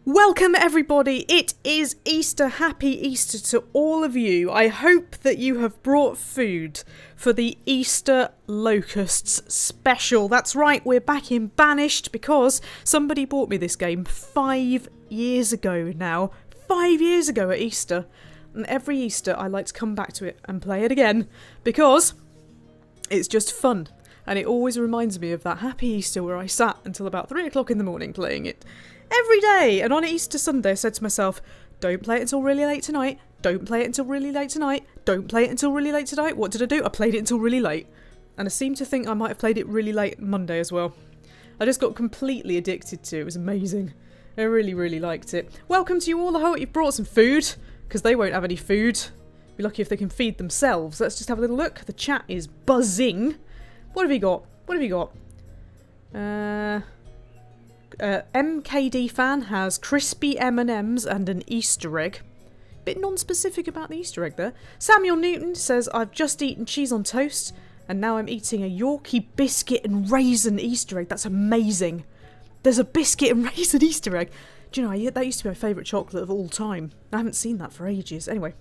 Welcome everybody, it is Easter. Happy Easter to all of you. I hope that you have brought food for the Easter Locusts special. That's right, we're back in Banished because somebody bought me this game 5 years ago now. 5 years ago at Easter. And every Easter I like to come back to it and play it again because it's just fun. And it always reminds me of that happy Easter where I sat until about 3 o'clock in the morning playing it. Every day! And on Easter Sunday I said to myself, don't play it until really late tonight, don't play it until really late tonight, don't play it until really late tonight. What did I do? I played it until really late. And I seem to think I might have played it really late Monday as well. I just got completely addicted to it. It was amazing. I really, really liked it. Welcome to you all. I hope you've brought some food, because they won't have any food. Be lucky if they can feed themselves. Let's just have a little look. The chat is buzzing. What have you got? What have you got? MKD fan has crispy M&Ms and an Easter egg. Bit non-specific about the Easter egg there. Samuel Newton says, I've just eaten cheese on toast and now I'm eating a Yorkie biscuit and raisin Easter egg. That's amazing. There's a biscuit and raisin Easter egg. Do you know, that used to be my favourite chocolate of all time. I haven't seen that for ages. Anyway.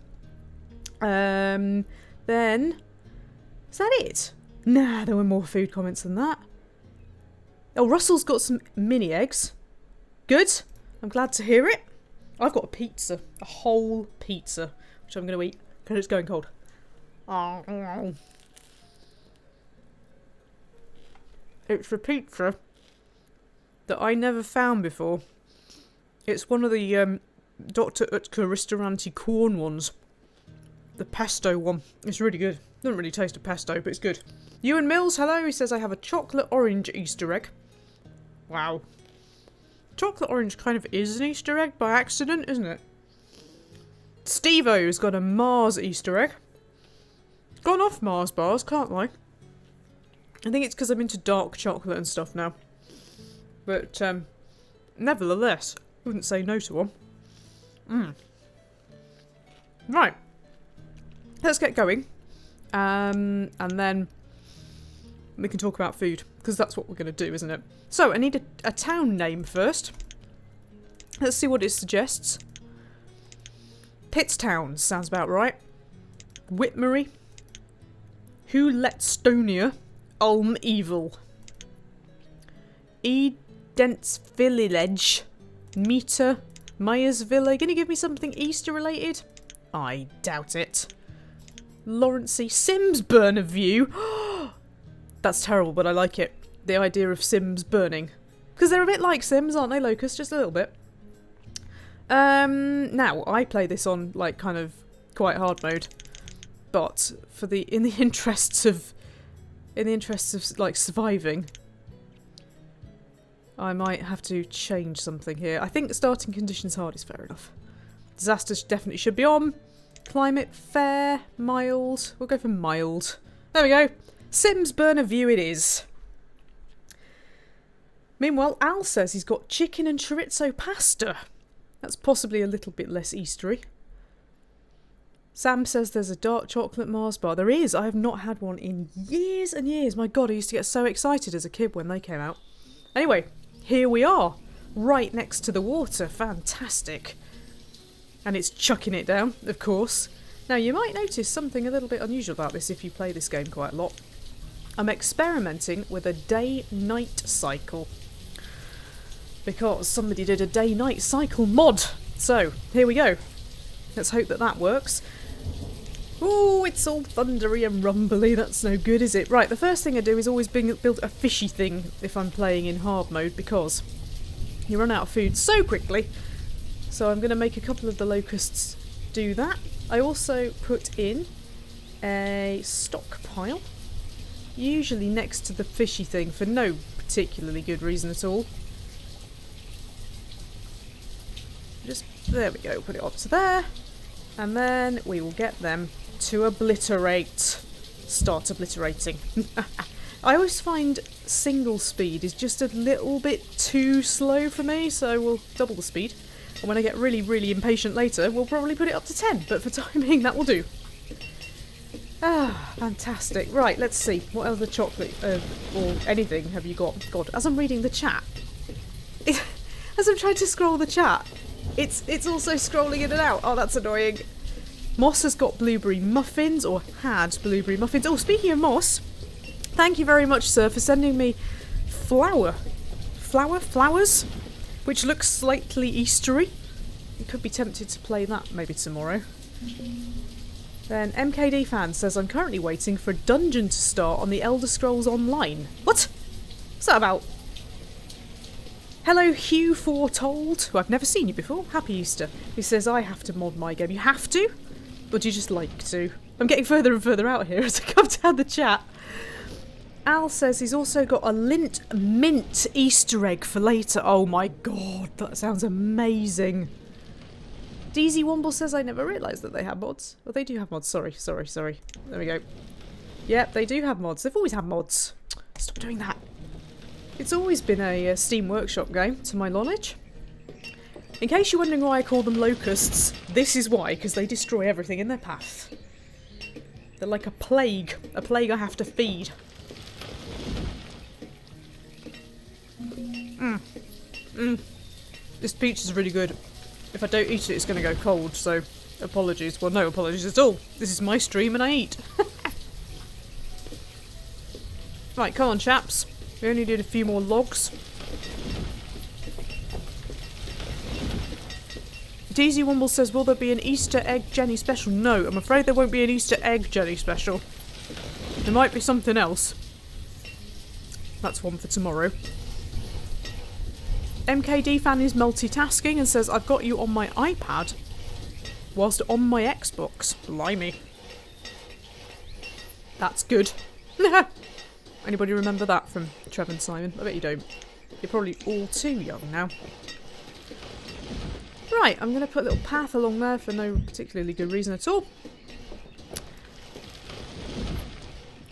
Then... Is that it? Nah, there were more food comments than that. Oh, Russell's got some mini eggs. Good. I'm glad to hear it. I've got a pizza. A whole pizza. Which I'm going to eat because it's going cold. It's a pizza that I never found before. It's one of the Dr. Utker Ristoranti corn ones. The pesto one. It's really good. Doesn't really taste of pesto, but it's good. Ewan Mills, hello. He says, I have a chocolate orange Easter egg. Wow. Chocolate orange kind of is an Easter egg by accident, isn't it? Steve-O's got a Mars Easter egg. Gone off Mars bars, can't lie. I think it's because I'm into dark chocolate and stuff now. But, nevertheless, wouldn't say no to one. Right. Let's get going. And then we can talk about food, because that's what we're going to do, isn't it? So, I need a town name first. Let's see what it suggests. Pittstown sounds about right. Whitmery. Wholetstonia. Ulm Evil. Edents Village. Meter. Myersville. Are you going to give me something Easter related? I doubt it. Lawrencey. Sims Burner View. That's terrible, but I like it. The idea of Sims burning. Because they're a bit like Sims, aren't they, Locust? Just a little bit. Now, I play this on, like, kind of quite hard mode. But, in the interests of, like, surviving, I might have to change something here. I think starting conditions hard is fair enough. Disasters definitely should be on. Climate fair, mild. We'll go for mild. There we go. Sims Burner View it is. Meanwhile, Al says he's got chicken and chorizo pasta. That's possibly a little bit less Eastery. Sam says there's a dark chocolate Mars bar. There is. I have not had one in years and years. My God, I used to get so excited as a kid when they came out. Anyway, here we are. Right next to the water. Fantastic. And it's chucking it down, of course. Now, you might notice something a little bit unusual about this if you play this game quite a lot. I'm experimenting with a day-night cycle. Because somebody did a day-night cycle mod. So, here we go. Let's hope that that works. Ooh, it's all thundery and rumbly. That's no good, is it? Right, the first thing I do is always build a fishy thing if I'm playing in hard mode, because you run out of food so quickly. So I'm going to make a couple of the locusts do that. I also put in a stockpile, usually next to the fishy thing for no particularly good reason at all. Just, there we go, put it up to there. And then we will get them to obliterate. Start obliterating. I always find single speed is just a little bit too slow for me, so we'll double the speed. And when I get really, really impatient later, we'll probably put it up to 10, but for timing, that will do. Ah, fantastic. Right, let's see. What other chocolate or anything have you got? God, as I'm reading the chat, as As I'm trying to scroll the chat, it's also scrolling in and out. Oh, that's annoying. Moss has got blueberry muffins, or had blueberry muffins. Oh, speaking of Moss, thank you very much, sir, for sending me flowers, which looks slightly Eastery. You could be tempted to play that maybe tomorrow. Then MKD fan says, I'm currently waiting for a dungeon to start on the Elder Scrolls Online. What? What's that about? Hello Hugh Foretold, who I've never seen you before. Happy Easter. He says, I have to mod my game. You have to? Or do you just like to? I'm getting further and further out here as I come down the chat. Al says he's also got a lint mint Easter egg for later. Oh my god, that sounds amazing. DZ Womble says, I never realised that they have mods. Oh, they do have mods. Sorry. There we go. Yep, they do have mods. They've always had mods. Stop doing that. It's always been a Steam Workshop game, to my knowledge. In case you're wondering why I call them locusts, this is why, because they destroy everything in their path. They're like a plague I have to feed. This peach is really good. If I don't eat it, it's going to go cold, so apologies. Well, no apologies at all. This is my stream and I eat. Right, come on, chaps. We only need a few more logs. DZ Womble says, will there be an Easter egg Jenny special? No, I'm afraid there won't be an Easter egg Jenny special. There might be something else. That's one for tomorrow. MKD fan is multitasking and says, I've got you on my iPad whilst on my Xbox. Blimey. That's good. Anybody remember that from Trevor and Simon? I bet you don't. You're probably all too young now. Right, I'm going to put a little path along there for no particularly good reason at all.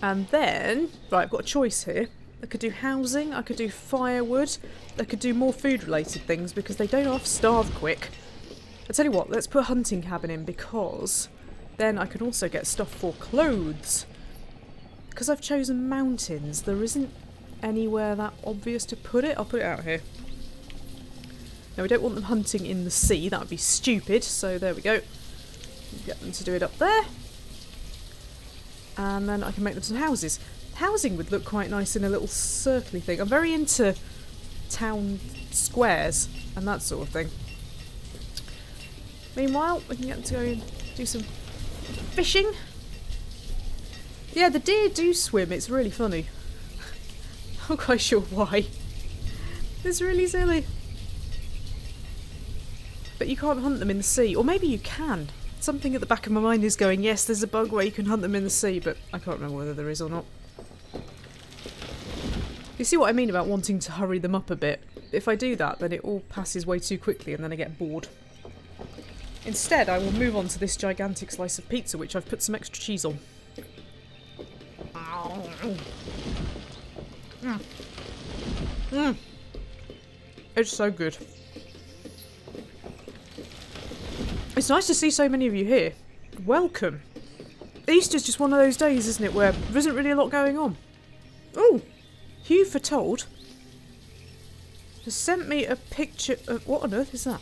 And then, right, I've got a choice here. I could do housing, I could do firewood, I could do more food related things because they don't half starve quick. I tell you what, let's put a hunting cabin in because then I can also get stuff for clothes. Because I've chosen mountains, there isn't anywhere that obvious to put it. I'll put it out here. Now we don't want them hunting in the sea, that would be stupid, so there we go. Get them to do it up there. And then I can make them some houses. Housing would look quite nice in a little circly thing. I'm very into town squares and that sort of thing. Meanwhile, we can get them to go and do some fishing. Yeah, the deer do swim. It's really funny. I'm not quite sure why. It's really silly. But you can't hunt them in the sea. Or maybe you can. Something at the back of my mind is going, yes, there's a bug where you can hunt them in the sea, but I can't remember whether there is or not. You see what I mean about wanting to hurry them up a bit? If I do that, then it all passes way too quickly and then I get bored. Instead, I will move on to this gigantic slice of pizza, which I've put some extra cheese on. It's so good. It's nice to see so many of you here. Welcome. Easter's just one of those days, isn't it, where there isn't really a lot going on. Oh! Hugh Foretold has sent me a picture of... What on earth is that?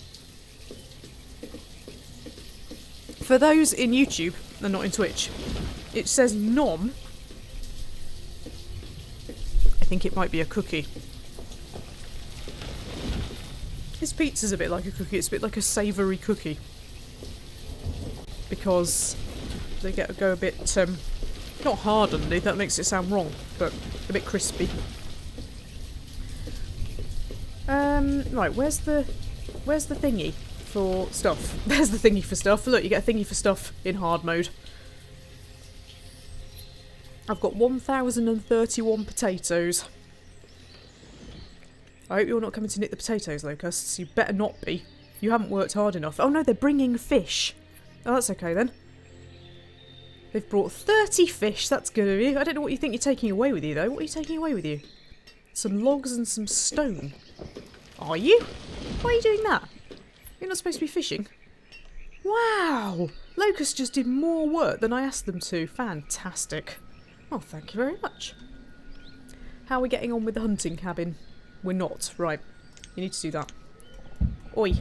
For those in YouTube, and not in Twitch, it says nom. I think it might be a cookie. This pizza's a bit like a cookie, it's a bit like a savoury cookie. Because they go a bit, not hard underneath, that makes it sound wrong, but a bit crispy. Right, where's the thingy for stuff? There's the thingy for stuff. Look, you get a thingy for stuff in hard mode. I've got 1,031 potatoes. I hope you're not coming to nick the potatoes, locusts. You better not be. You haven't worked hard enough. Oh no, they're bringing fish. Oh, that's okay then. They've brought 30 fish. That's good of you. I don't know what you think you're taking away with you, though. What are you taking away with you? Some logs and some stone. Are you? Why are you doing that? You're not supposed to be fishing. Wow! Locusts just did more work than I asked them to. Fantastic. Oh, thank you very much. How are we getting on with the hunting cabin? We're not. Right. You need to do that. Oi,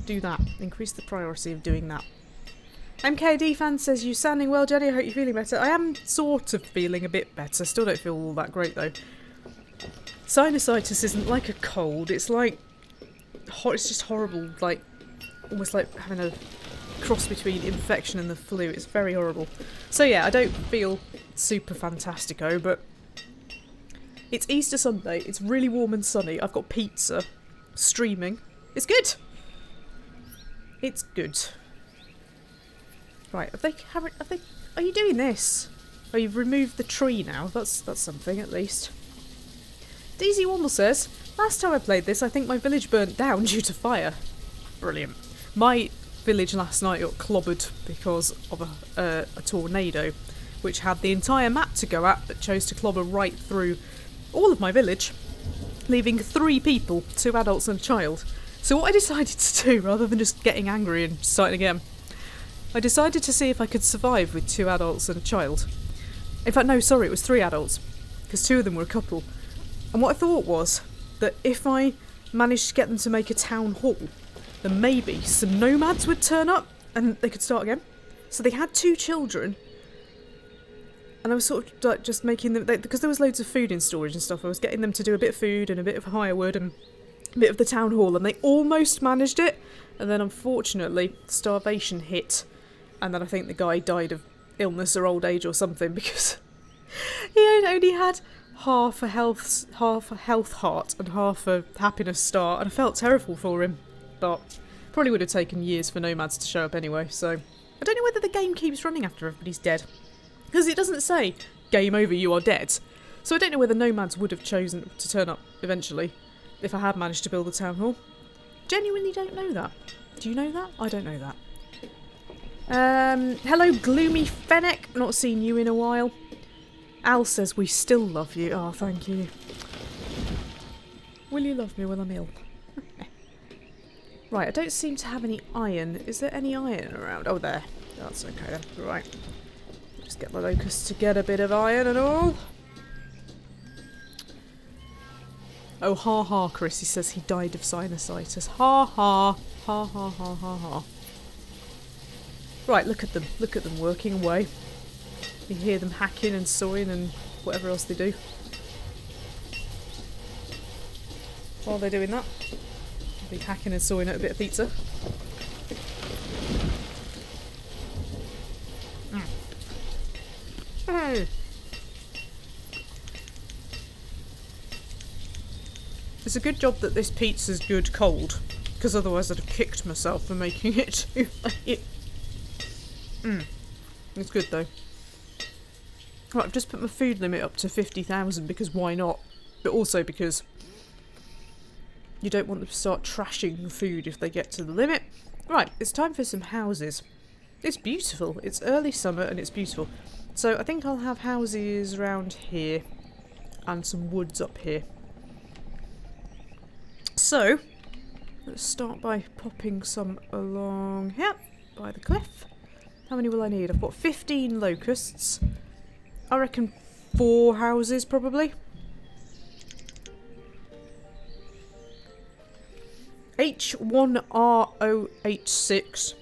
do that. Increase the priority of doing that. MKD fan says, you sounding well, Jenny. I hope you're feeling better. I am sort of feeling a bit better. Still don't feel all that great, though. Sinusitis isn't like a cold. It's like... it's just horrible. Like, almost like having a cross between infection and the flu. It's very horrible. So yeah, I don't feel super fantastico, but... It's Easter Sunday. It's really warm and sunny. I've got pizza. Streaming. It's good. It's good. Right, are you doing this? Oh, you've removed the tree now. That's something, at least. DZ Womble says, last time I played this, I think my village burnt down due to fire. Brilliant. My village last night got clobbered because of a tornado, which had the entire map to go at, but chose to clobber right through all of my village, leaving 3 people, 2 adults and a child. So what I decided to do, rather than just getting angry and starting again, I decided to see if I could survive with 2 adults and a child. In fact, no, sorry, it was 3 adults, because 2 of them were a couple. And what I thought was that if I managed to get them to make a town hall, then maybe some nomads would turn up and they could start again. So they had 2 children, and I was sort of like just making them, because there was loads of food in storage and stuff, I was getting them to do a bit of food and a bit of firewood and a bit of the town hall, and they almost managed it. And then unfortunately, starvation hit. And then I think the guy died of illness or old age or something, because he only had half a health heart and half a happiness star, and I felt terrible for him. But probably would have taken years for nomads to show up anyway, so I don't know whether the game keeps running after everybody's dead, because it doesn't say game over, you are dead. So I don't know whether nomads would have chosen to turn up eventually if I had managed to build a town hall. Genuinely don't know that. Do you know that? I don't know that. Hello Gloomy Fennec, not seen you in a while. Al says we still love you. Oh, thank you. Will you love me when I'm ill? Right, I don't seem to have any iron. Is there any iron around? Oh, there. That's okay then. Right. Just get my locusts to get a bit of iron and all. Oh, ha ha, Chris. He says he died of sinusitis. Ha ha. Ha ha ha ha ha. Right, look at them. Look at them working away. You hear them hacking and sawing and whatever else they do. While they're doing that, I'll be hacking and sawing at a bit of pizza. It's a good job that this pizza's good cold, because otherwise I'd have kicked myself for making it too late. It's good though. Right, I've just put my food limit up to 50,000 because why not? But also because you don't want them to start trashing food if they get to the limit. Right, it's time for some houses. It's beautiful. It's early summer and it's beautiful. So I think I'll have houses around here and some woods up here. So let's start by popping some along here by the cliff. How many will I need? I've got 15 locusts. I reckon 4 houses probably. H1R086.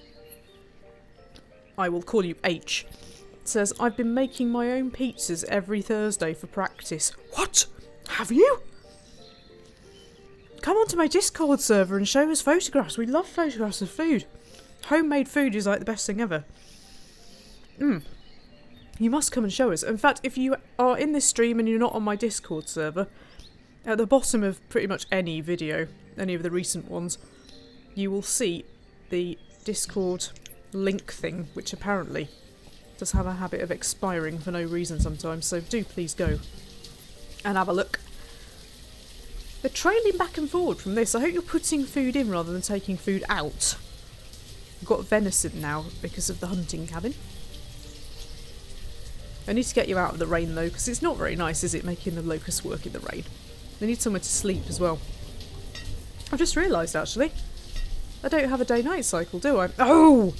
I will call you H. It says, I've been making my own pizzas every Thursday for practice. What? Have you? Come onto my Discord server and show us photographs. We love photographs of food. Homemade food is like the best thing ever. You must come and show us. In fact, if you are in this stream and you're not on my Discord server, at the bottom of pretty much any video, any of the recent ones, you will see the Discord link thing, which apparently does have a habit of expiring for no reason sometimes, so do please go and have a look. They're trailing back and forward from this. I hope you're putting food in rather than taking food out. I've got venison now because of the hunting cabin. I need to get you out of the rain though, because it's not very nice, is it, making the locusts work in the rain? They need somewhere to sleep as well. I've just realised actually, I don't have a day-night cycle, do I? Oh!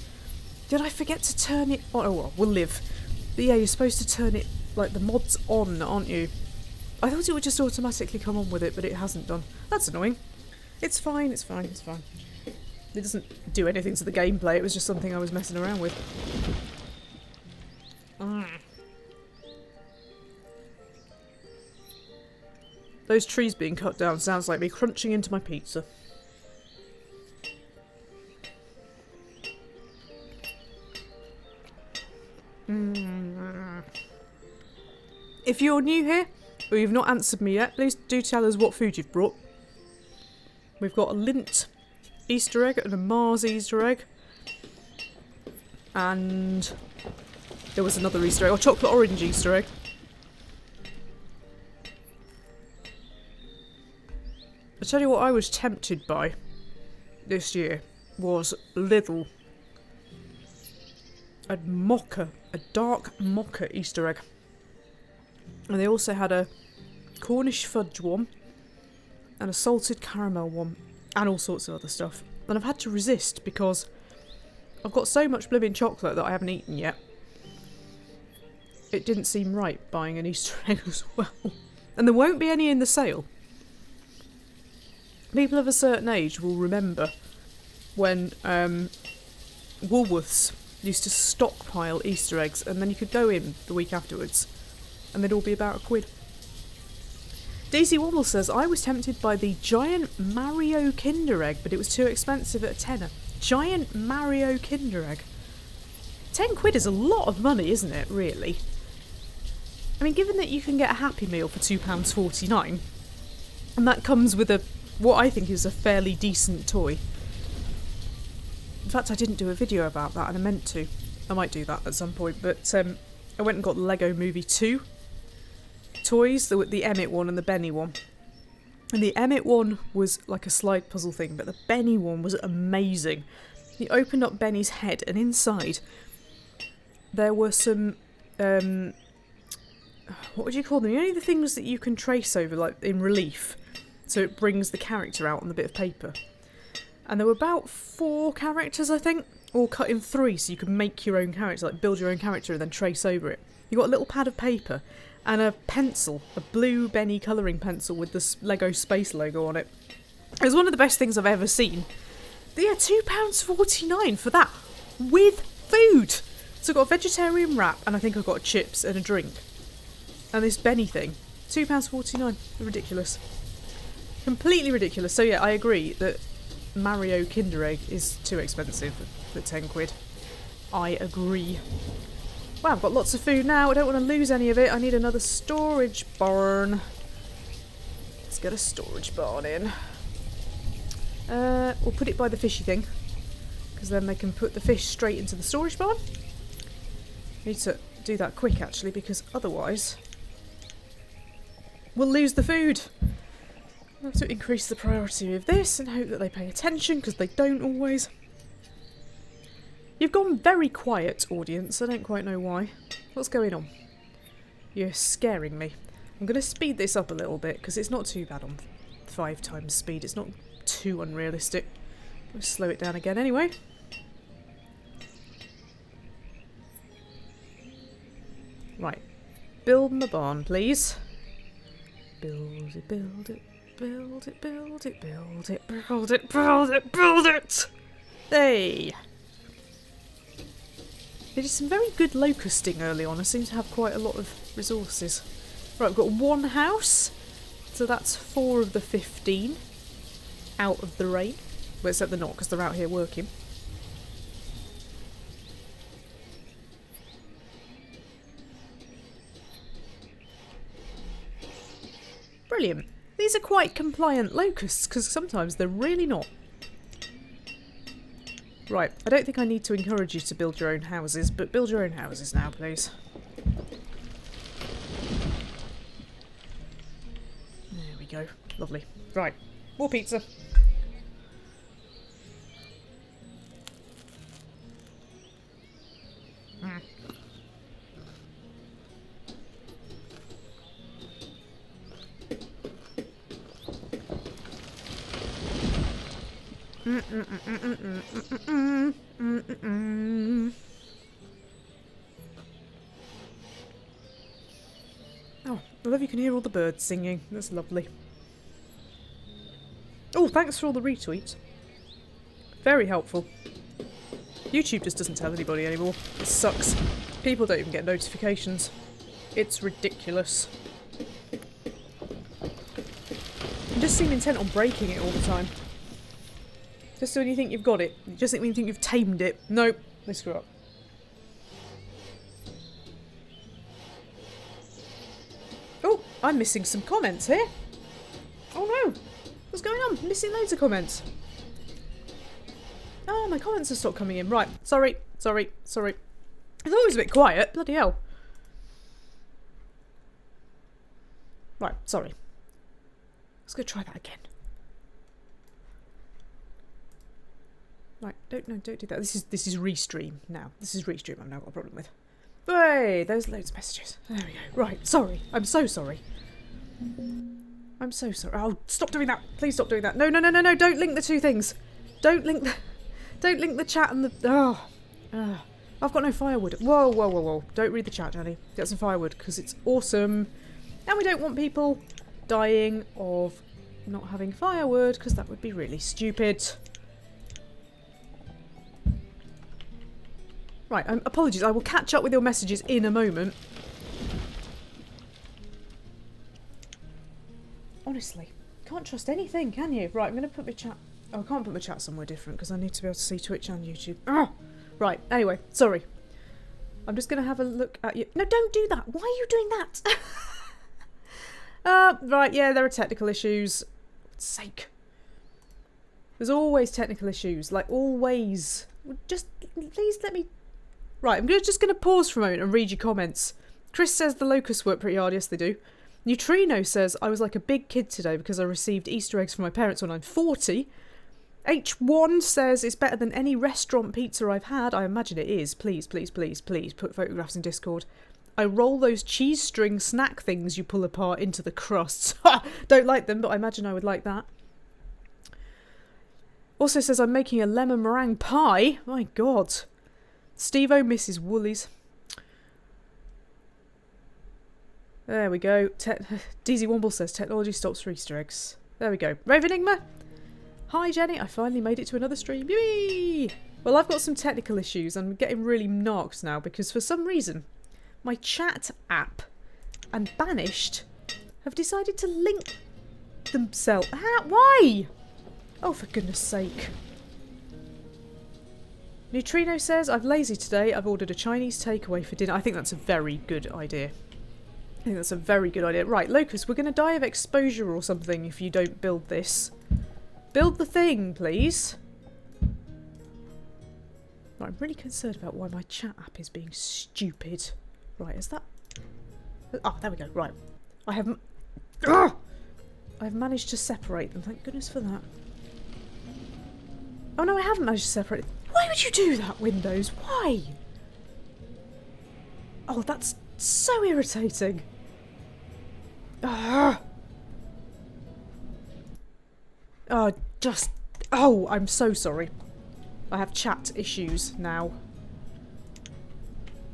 Did I forget to turn it on? Oh well, we'll live. But yeah, you're supposed to turn it, like the mods on, aren't you? I thought it would just automatically come on with it, but it hasn't done. That's annoying. It's fine, it's fine, it's fine. It doesn't do anything to the gameplay, it was just something I was messing around with. Those trees being cut down sounds like me crunching into my pizza. If you're new here, or you've not answered me yet, please do tell us what food you've brought. We've got a Lint Easter egg and a Mars Easter egg. And there was another Easter egg, or chocolate orange Easter egg. I tell you what I was tempted by this year was Lidl. A dark mocha Easter egg. And they also had a Cornish fudge one and a salted caramel one and all sorts of other stuff. And I've had to resist because I've got so much blooming chocolate that I haven't eaten yet. It didn't seem right buying an Easter egg as well. And there won't be any in the sale. People of a certain age will remember when Woolworths used to stockpile Easter eggs and then you could go in the week afterwards and they'd all be about £1. DC Wobble says, I was tempted by the giant Mario Kinder Egg, but it was too expensive at a tenner. Giant Mario Kinder Egg. £10 is a lot of money, isn't it, really? I mean, given that you can get a Happy Meal for £2.49, and that comes with what I think is a fairly decent toy. In fact, I didn't do a video about that, and I meant to. I might do that at some point, but I went and got the Lego Movie 2 toys, the Emmett one and the Benny one. And the Emmett one was like a slide puzzle thing, but the Benny one was amazing. You opened up Benny's head, and inside there were some, what would you call them? You know the things that you can trace over, like in relief, so it brings the character out on the bit of paper. And there were about 4 characters, I think, all cut in 3, so you could make your own character, like build your own character and then trace over it. You got a little pad of paper and a pencil, a blue Benny colouring pencil with the Lego Space logo on it. It was one of the best things I've ever seen. But yeah, £2.49 for that, with food. So I got a vegetarian wrap, and I think I got chips and a drink. And this Benny thing, £2.49, ridiculous. Completely ridiculous. So yeah, I agree that Mario Kinder Egg is too expensive for £10. I agree. Wow, I've got lots of food now. I don't want to lose any of it. I need another storage barn. Let's get a storage barn in. We'll put it by the fishy thing, because then they can put the fish straight into the storage barn. Need to do that quick, actually, because otherwise we'll lose the food. I'll have to increase the priority of this and hope that they pay attention, because they don't always. You've gone very quiet, audience. I don't quite know why. What's going on? You're scaring me. I'm going to speed this up a little bit, because it's not too bad on 5 times speed. It's not too unrealistic. I'll slow it down again anyway. Right. Build my barn, please. Build it, build it. Build it, build it, build it, build it, build it, build it! Hey! They did some very good locusting early on. I seem to have quite a lot of resources. Right, we've got 1 house. So that's 4 of the 15 out of the rain. Well, except they're not, because they're out here working. Brilliant. These are quite compliant locusts, because sometimes they're really not. Right, I don't think I need to encourage you to build your own houses, but build your own houses now, please. There we go. Lovely. Right, more pizza. Oh, I love you can hear all the birds singing. That's lovely. Oh, thanks for all the retweets. Very helpful. YouTube just doesn't tell anybody anymore. It sucks. People don't even get notifications. It's ridiculous. You just seem intent on breaking it all the time. Just so when you think you've got it. Just when you think you've tamed it. Nope. They screw up. Oh, I'm missing some comments here. Oh no. What's going on? I'm missing loads of comments. Oh, my comments have stopped coming in. Right. Sorry. It's always a bit quiet. Bloody hell. Right. Sorry. Let's go try that again. Right. Don't do that. This is Restream now. This is Restream I've now got a problem with. Hey, there's loads of messages. There we go. Right. Sorry. I'm so sorry. I'm so sorry. Oh, stop doing that. Please stop doing that. No. Don't link the two things. Don't link the chat and the... I've got no firewood. Whoa. Don't read the chat, Jenny. Get some firewood, because it's awesome. And we don't want people dying of not having firewood, because that would be really stupid. Right, apologies. I will catch up with your messages in a moment. Honestly, can't trust anything, can you? Right, I'm going to put my chat... Oh, I can't put my chat somewhere different because I need to be able to see Twitch and YouTube. Ah! Right, anyway, sorry. I'm just going to have a look at you. No, don't do that. Why are you doing that? Right, yeah, there are technical issues. For God's sake. There's always technical issues. Like, always. Just, please let me... Right, I'm just going to pause for a moment and read your comments. Chris says the locusts work pretty hard. Yes, they do. Neutrino says, I was like a big kid today because I received Easter eggs from my parents when I'm 40. H1 says it's better than any restaurant pizza I've had. I imagine it is. Please put photographs in Discord. I roll those cheese string snack things you pull apart into the crusts. Don't like them, but I imagine I would like that. Also says I'm making a lemon meringue pie. My God. Steve-O misses Woolies. There we go. DZ Womble says technology stops for Easter eggs. There we go. Rave Enigma. Hi Jenny, I finally made it to another stream. Yay! Well, I've got some technical issues. I'm getting really narked now because for some reason my chat app and Banished have decided to link themselves. Why? Oh, for goodness sake. Neutrino says, I'm lazy today. I've ordered a Chinese takeaway for dinner. I think that's a very good idea. Right, Locust, we're going to die of exposure or something if you don't build this. Build the thing, please. Right, I'm really concerned about why my chat app is being stupid. Right, is that... Oh, there we go. Right. I've managed to separate them. Thank goodness for that. Oh, no, I haven't managed to separate them. Why would you do that, Windows? Why? Oh, that's so irritating. Oh, I'm so sorry. I have chat issues now.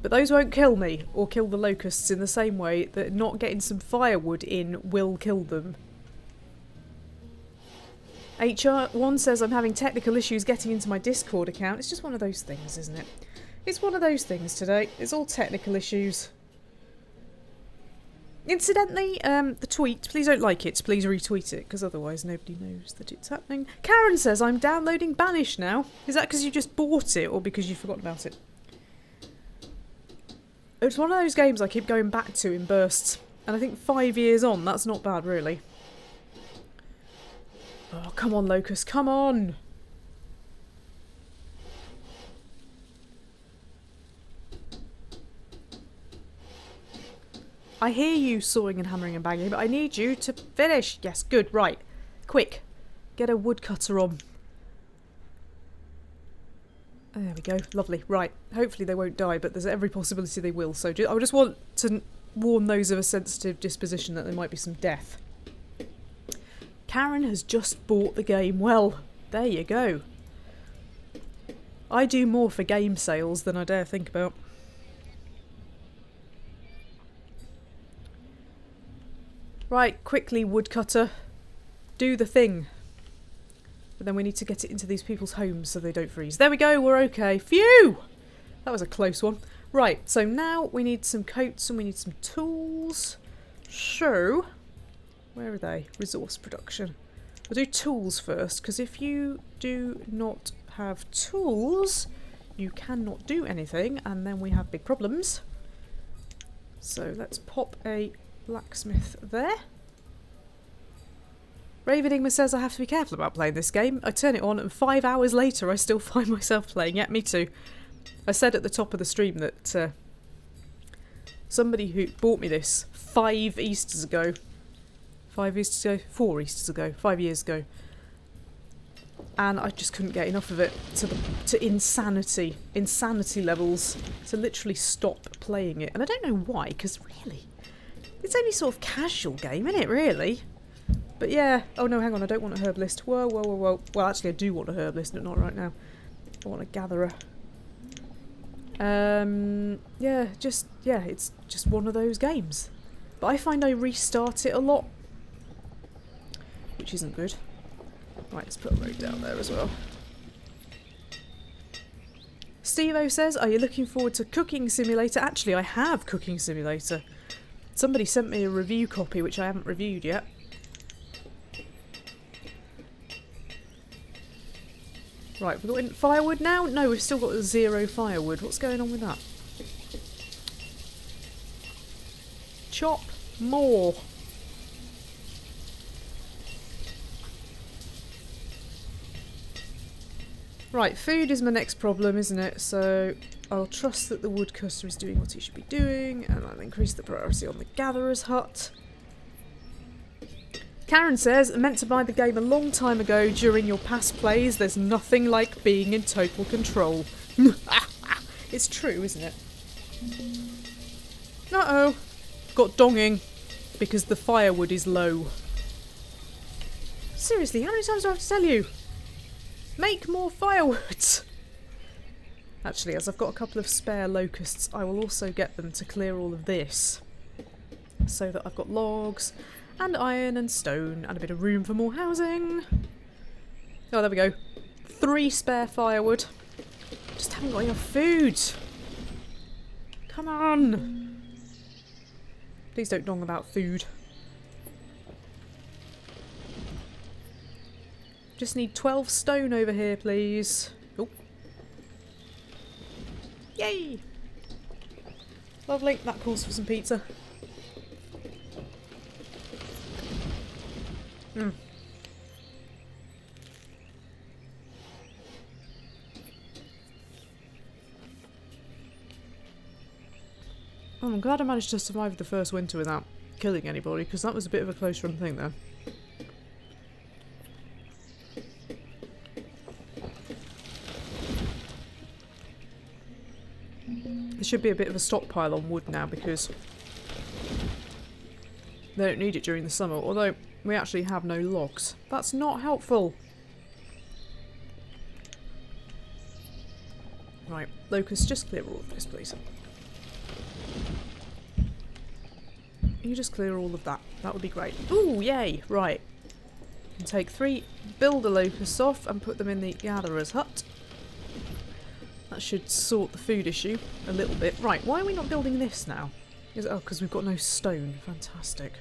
But those won't kill me, or kill the locusts in the same way that not getting some firewood in will kill them. HR1 says I'm having technical issues getting into my Discord account. It's just one of those things, isn't it? It's one of those things today. It's all technical issues. Incidentally, the tweet, please don't like it, please retweet it, because otherwise nobody knows that it's happening. Karen says, I'm downloading Banished now. Is that because you just bought it, or because you forgot about it? It's one of those games I keep going back to in bursts, and I think 5 years on, that's not bad, really. Oh, come on, Locust, come on! I hear you sawing and hammering and banging, but I need you to finish. Yes, good, right. Quick. Get a woodcutter on. There we go. Lovely. Right. Hopefully they won't die, but there's every possibility they will. So I just want to warn those of a sensitive disposition that there might be some death. Karen has just bought the game. Well, there you go. I do more for game sales than I dare think about. Right, quickly, woodcutter. Do the thing. But then we need to get it into these people's homes so they don't freeze. There we go, we're okay. Phew! That was a close one. Right, so now we need some coats and we need some tools. So, where are they? Resource production. We'll do tools first, because if you do not have tools, you cannot do anything, and then we have big problems. So let's pop a blacksmith there. Raven Enigma says I have to be careful about playing this game. I turn it on and 5 hours later I still find myself playing. Yeah, me too. I said at the top of the stream that somebody who bought me this 5 Easters ago, 5 Easters ago, 4 Easters ago, 5 years ago, and I just couldn't get enough of it to insanity levels, to literally stop playing it. And I don't know why, because really, it's only sort of casual game, isn't it, really? But yeah, oh no, hang on, I don't want a herbalist. Whoa, whoa, whoa, whoa. Well, actually I do want a herbalist, but not right now. I want a gatherer. Yeah, it's just one of those games. But I find I restart it a lot, which isn't good. Right, let's put a road down there as well. Steve-O says, are you looking forward to Cooking Simulator? Actually, I have Cooking Simulator. Somebody sent me a review copy, which I haven't reviewed yet. Right, we've got in firewood now? No, we've still got 0 firewood. What's going on with that? Chop more. Right, food is my next problem, isn't it? So I'll trust that the woodcutter is doing what he should be doing, and I'll increase the priority on the gatherer's hut. Karen says, meant to buy the game a long time ago during your past plays. There's nothing like being in total control. It's true, isn't it? Uh-oh. Got donging because the firewood is low. Seriously, how many times do I have to tell you? Make more firewood! Actually, as I've got a couple of spare locusts, I will also get them to clear all of this. So that I've got logs and iron and stone and a bit of room for more housing. Oh, there we go. 3 spare firewood. Just haven't got enough food. Come on. Please don't dong about food. Just need 12 stone over here, please. Oh. Yay! Lovely. That calls for some pizza. Mm. Oh, I'm glad I managed to survive the first winter without killing anybody, because that was a bit of a close run thing there. There should be a bit of a stockpile on wood now, because they don't need it during the summer, although we actually have no logs. That's not helpful. Right, Locust, just clear all of this, please. You just clear all of that. That would be great. Ooh, yay! Right. You can take 3 builder locusts off and put them in the gatherer's hut. That should sort the food issue a little bit. Right, why are we not building this now? Is it, oh, because we've got no stone. Fantastic.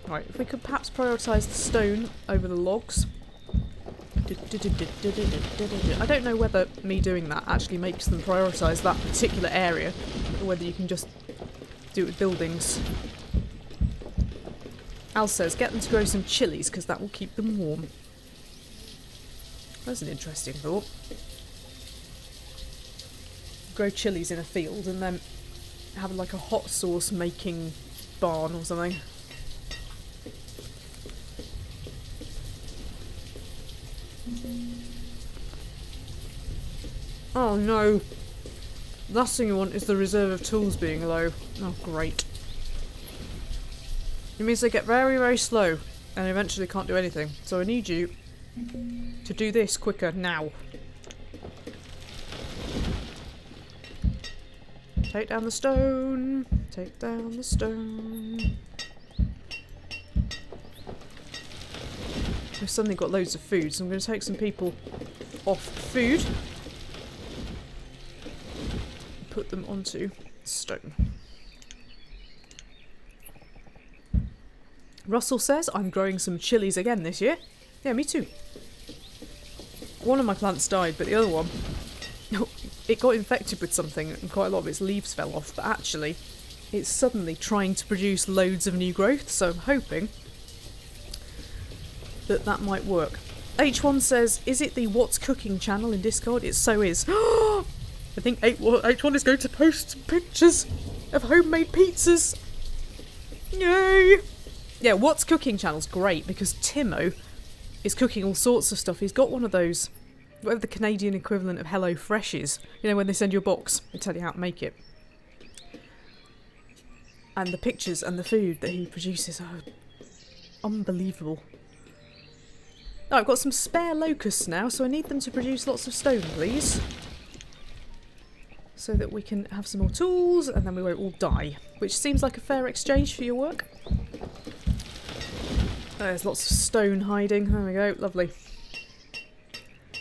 Right, if we could perhaps prioritise the stone over the logs. I don't know whether me doing that actually makes them prioritise that particular area, or whether you can just do it with buildings. Al says, get them to grow some chilies, because that will keep them warm. That's an interesting thought. Grow chilies in a field and then have like a hot sauce making barn or something. Oh no! Last thing you want is the reserve of tools being low. Oh great. It means they get very, very slow and eventually can't do anything. So I need you to do this quicker now. Take down the stone. Take down the stone. We've suddenly got loads of food, so I'm going to take some people off food. Put them onto stone. Russell says, I'm growing some chilies again this year. Yeah, me too. One of my plants died, but the other one, it got infected with something and quite a lot of its leaves fell off, but actually it's suddenly trying to produce loads of new growth, so I'm hoping that that might work. H1 says, is it the What's Cooking channel in Discord? It so is. I think H1 is going to post pictures of homemade pizzas. Yay! Yeah, What's Cooking channel's great because Timo is cooking all sorts of stuff. He's got one of those, whatever the Canadian equivalent of Hello Fresh is. You know, when they send you a box and tell you how to make it. And the pictures and the food that he produces are unbelievable. Oh, I've got some spare locusts now, so I need them to produce lots of stone, please. So that we can have some more tools and then we won't all die. Which seems like a fair exchange for your work. There's lots of stone hiding. There we go, lovely.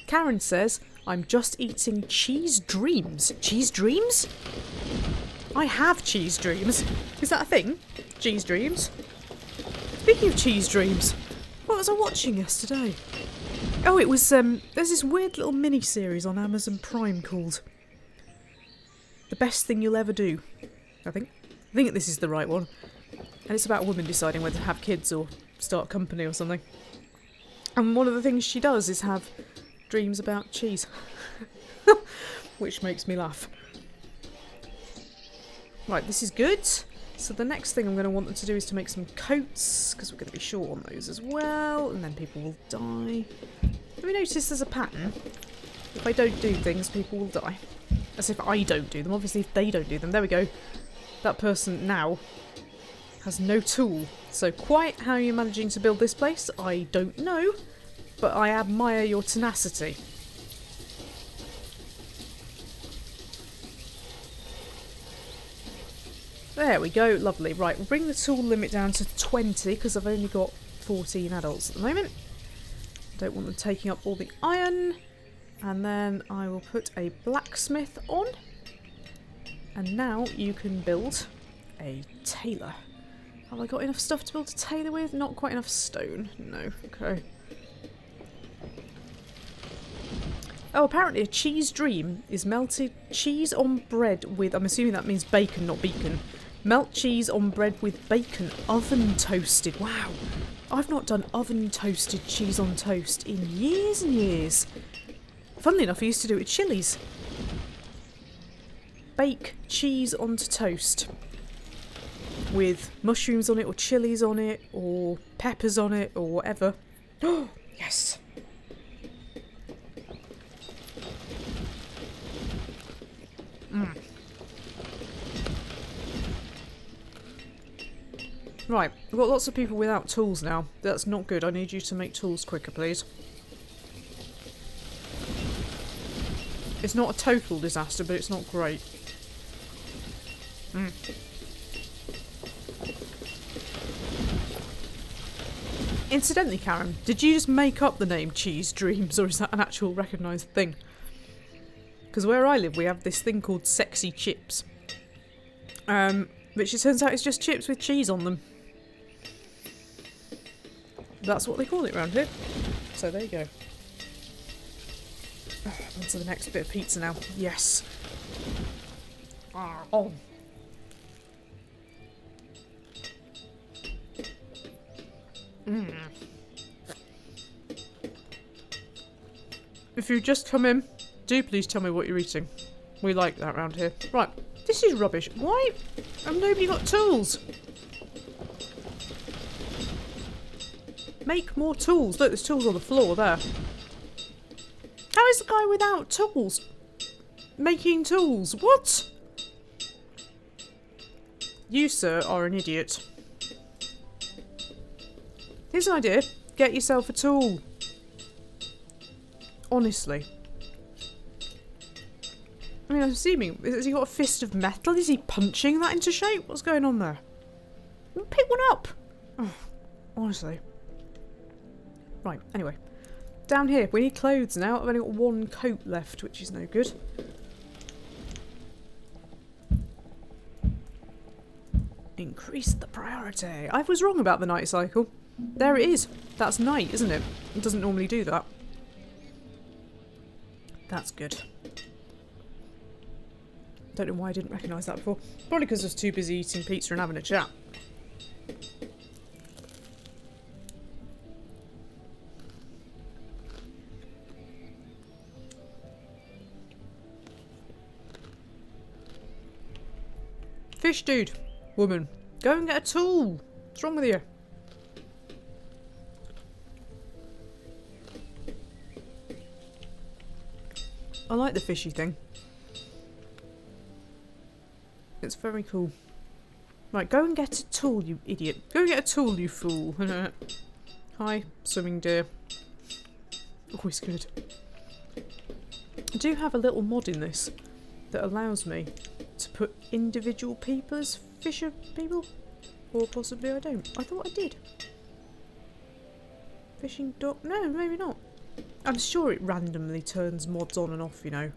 Karen says, I'm just eating cheese dreams. Cheese dreams? I have cheese dreams. Is that a thing? Cheese dreams? Speaking of cheese dreams, what was I watching yesterday? Oh, it was, there's this weird little mini-series on Amazon Prime called The Best Thing You'll Ever Do, I think. I think this is the right one. And it's about a woman deciding whether to have kids or start a company or something. And one of the things she does is have dreams about cheese. Which makes me laugh. Right, this is good. So the next thing I'm going to want them to do is to make some coats, because we're going to be short on those as well, and then people will die. Have you noticed there's a pattern? If I don't do things, people will die. As if I don't do them. Obviously, if they don't do them. There we go. That person now has no tool. So quite how you're managing to build this place, I don't know. But I admire your tenacity. There we go, lovely. Right, we'll bring the tool limit down to 20 because I've only got 14 adults at the moment. Don't want them taking up all the iron. And then I will put a blacksmith on. And now you can build a tailor. Have I got enough stuff to build a tailor with? Not quite enough stone. No, okay. Oh, apparently a cheese dream is melted cheese on bread with... I'm assuming that means bacon, not beacon. Melt cheese on bread with bacon, oven toasted. Wow. I've not done oven toasted cheese on toast in years and years. Funnily enough, I used to do it with chilies. Bake cheese onto toast. With mushrooms on it, or chilies on it, or peppers on it, or whatever. Oh, yes. Right, we've got lots of people without tools now. That's not good. I need you to make tools quicker, please. It's not a total disaster, but it's not great. Incidentally, Karen, did you just make up the name Cheese Dreams, or is that an actual recognised thing? Because where I live, we have this thing called Sexy Chips. Which it turns out is just chips with cheese on them. That's what they call it around here. So there you go. On to the next bit of pizza now. Yes. Oh. If you just come in, do please tell me what you're eating. We like that around here. Right, this is rubbish. Why have nobody got tools? Make more tools. Look, there's tools on the floor there. How is the guy without tools making tools? What? You, sir, are an idiot. Here's an idea. Get yourself a tool. Honestly. I mean, I'm assuming, has he got a fist of metal? Is he punching that into shape? What's going on there? Pick one up. Oh, honestly. Right, anyway. Down here, we need clothes now. I've only got one coat left, which is no good. Increase the priority. I was wrong about the night cycle. There it is. That's night, isn't it? It doesn't normally do that. That's good. Don't know why I didn't recognise that before. Probably because I was too busy eating pizza and having a chat. Fish dude. Woman. Go and get a tool. What's wrong with you? I like the fishy thing. It's very cool. Right, go and get a tool, you idiot. Go and get a tool, you fool. Hi, swimming deer. Always good. I do have a little mod in this that allows me to put individual people as fisher people. Or possibly I don't. I thought I did. Fishing dog? No, maybe not. I'm sure it randomly turns mods on and off, you know.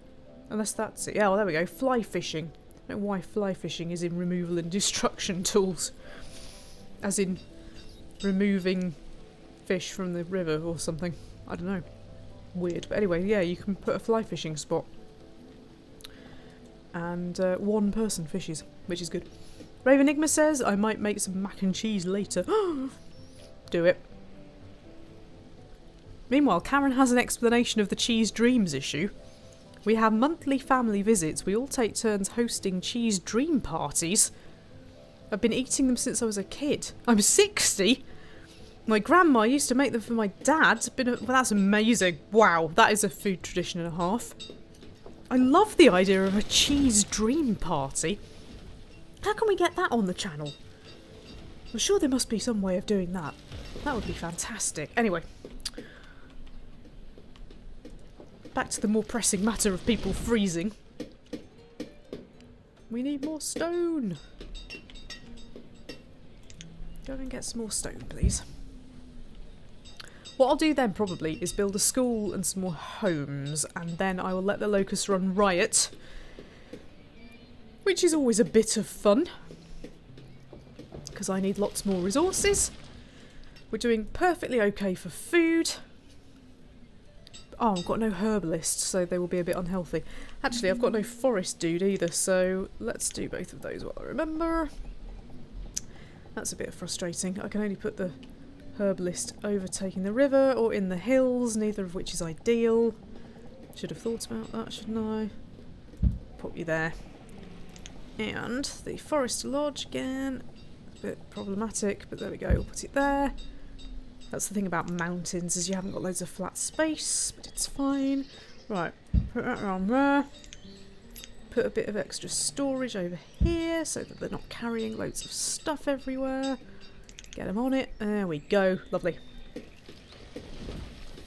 Unless that's it. Yeah, well, there we go. Fly fishing. I don't know why fly fishing is in removal and destruction tools. As in removing fish from the river or something. I don't know. Weird. But anyway, yeah, you can put a fly fishing spot. And one person fishes, which is good. Rave Enigma says, I might make some mac and cheese later. Do it. Meanwhile, Karen has an explanation of the cheese dreams issue. We have monthly family visits. We all take turns hosting cheese dream parties. I've been eating them since I was a kid. I'm 60. My grandma used to make them for my dad. Well, that's amazing. Wow, that is a food tradition and a half. I love the idea of a cheese dream party. How can we get that on the channel? I'm sure there must be some way of doing that. That would be fantastic. Anyway. Back to the more pressing matter of people freezing. We need more stone. Go and get some more stone, please. What I'll do then probably is build a school and some more homes, and then I will let the locusts run riot. Which is always a bit of fun. Because I need lots more resources. We're doing perfectly okay for food. Oh, I've got no herbalist, so they will be a bit unhealthy. Actually, I've got no forest dude either, so let's do both of those while I remember. That's a bit frustrating. I can only put the herbalist overtaking the river or in the hills, neither of which is ideal. Should have thought about that, shouldn't I? Put you there. And the forest lodge again. A bit problematic, but there we go, we'll put it there. That's the thing about mountains, is you haven't got loads of flat space, but it's fine. Right, put that around there. Put a bit of extra storage over here so that they're not carrying loads of stuff everywhere. Get them on it. There we go. Lovely.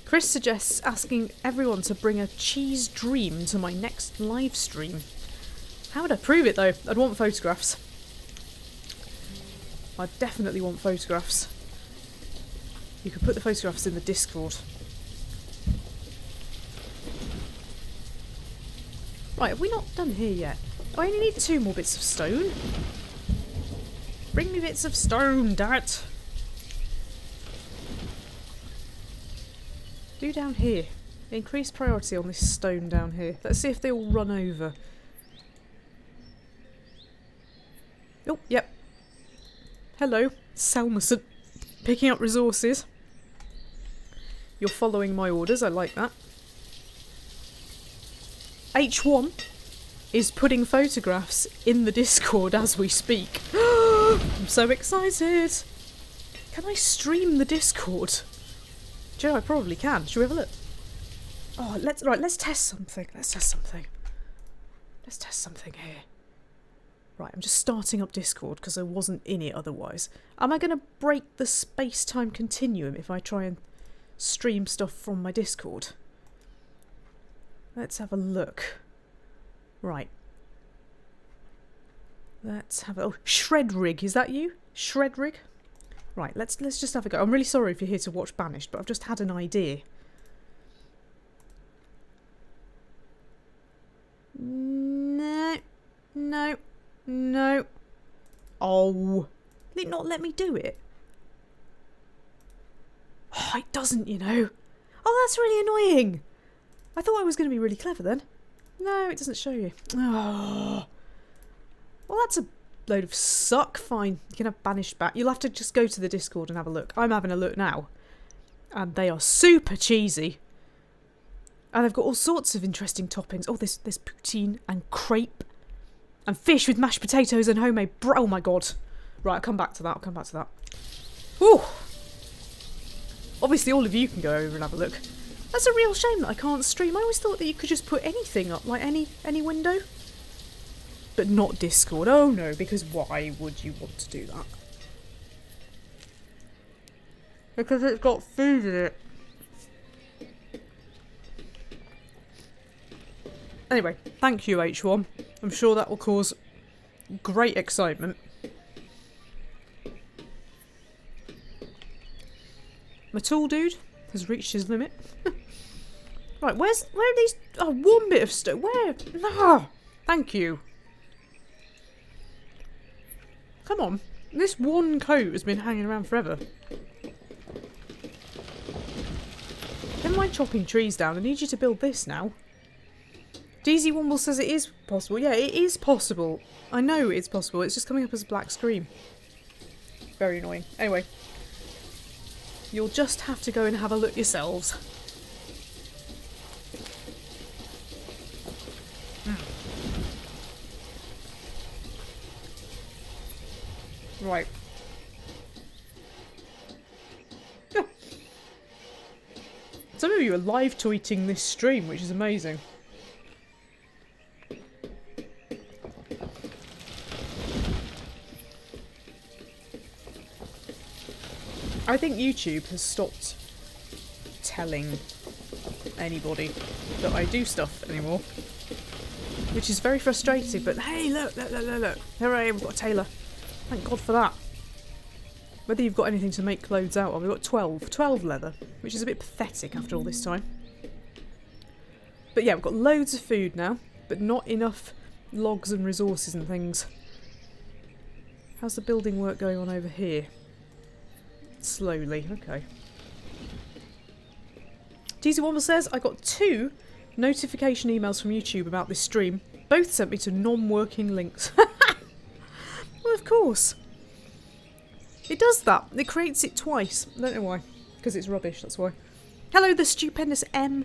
Chris suggests asking everyone to bring a cheese dream to my next live stream. How would I prove it though? I'd want photographs. I'd definitely want photographs. You could put the photographs in the Discord. Right, have we not done here yet? I only need 2 more bits of stone. Bring me bits of stone, damn it. Do down here. Increase priority on this stone down here. Let's see if they all run over. Oh, yep. Hello, Salmerson. Picking up resources. You're following my orders, I like that. H1 is putting photographs in the Discord as we speak. I'm so excited! Can I stream the Discord? Do you know, I probably can. Should we have a look? Oh, let's test something. Let's test something here. Right, I'm just starting up Discord because I wasn't in it otherwise. Am I going to break the space-time continuum if I try and stream stuff from my Discord? Let's have a look. Right. Let's have a... Oh, Shred Rig, is that you? Shred Rig? Right, let's just have a go. I'm really sorry if you're here to watch Banished, but I've just had an idea. No. No. No. Oh. Will it not let me do it? Oh, it doesn't, you know. Oh, that's really annoying. I thought I was going to be really clever then. No, it doesn't show you. Oh. Well, that's a load of suck. Fine, you can have Banished back. You'll have to just go to the Discord and have a look. I'm having a look now. And they are super cheesy. And they've got all sorts of interesting toppings. Oh, there's poutine and crepe. And fish with mashed potatoes and homemade oh my god. Right, I'll come back to that. Whew. Obviously all of you can go over and have a look. That's a real shame that I can't stream. I always thought that you could just put anything up, like any window. But not Discord. Oh no, because why would you want to do that? Because it's got food in it. Anyway, thank you H1. I'm sure that will cause great excitement. My tool dude has reached his limit. Right, where are these? Oh, one bit of stuff. Where? No. Thank you. Come on. This one coat has been hanging around forever. Never mind chopping trees down. I need you to build this now. DZ Womble says it is possible. Yeah, it is possible. I know it's possible. It's just coming up as a black screen. Very annoying. Anyway. You'll just have to go and have a look yourselves. Right. Yeah. Some of you are live tweeting this stream, which is amazing. I think YouTube has stopped telling anybody that I do stuff anymore. Which is very frustrating, but hey, look. Hooray, we've got a tailor. Thank God for that. Whether you've got anything to make clothes out of, we've got 12 leather, which is a bit pathetic after all this time. But yeah, we've got loads of food now, but not enough logs and resources and things. How's the building work going on over here? Slowly, okay. DZ Womble says, I got 2 notification emails from YouTube about this stream. Both sent me to non-working links. Well, of course. It does that. It creates it twice. I don't know why. Because it's rubbish, that's why. Hello, the stupendous M.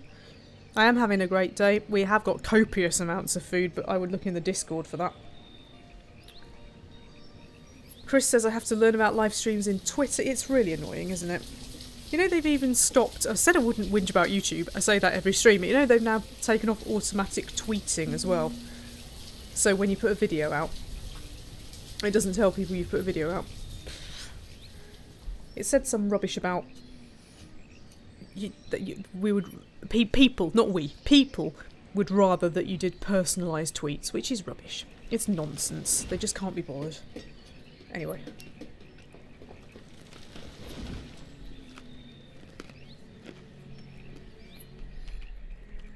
I am having a great day. We have got copious amounts of food, but I would look in the Discord for that. Chris says I have to learn about live streams in Twitter. It's really annoying, isn't it? You know, they've even stopped... I said I wouldn't whinge about YouTube. I say that every stream. But you know, they've now taken off automatic tweeting as well. So when you put a video out, it doesn't tell people you've put a video out. It said some rubbish about... people, not we, people would rather that you did personalised tweets, which is rubbish. It's nonsense. They just can't be bothered. Anyway.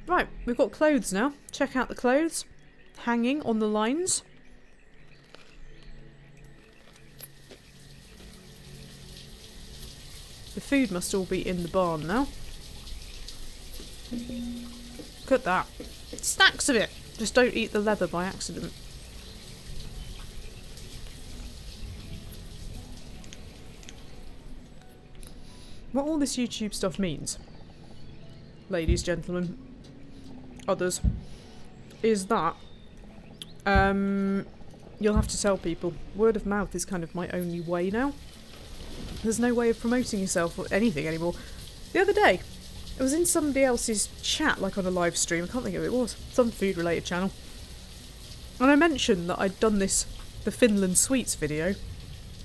Right, we've got clothes now. Check out the clothes. Hanging on the lines. The food must all be in the barn now. Look at that. Stacks of it. Just don't eat the leather by accident. What all this YouTube stuff means, ladies, gentlemen, others, is that you'll have to tell people. Word of mouth is kind of my only way now. There's no way of promoting yourself or anything anymore. The other day, I was in somebody else's chat, like on a live stream, I can't think of who it was, some food related channel, and I mentioned that I'd done the Finland Sweets video,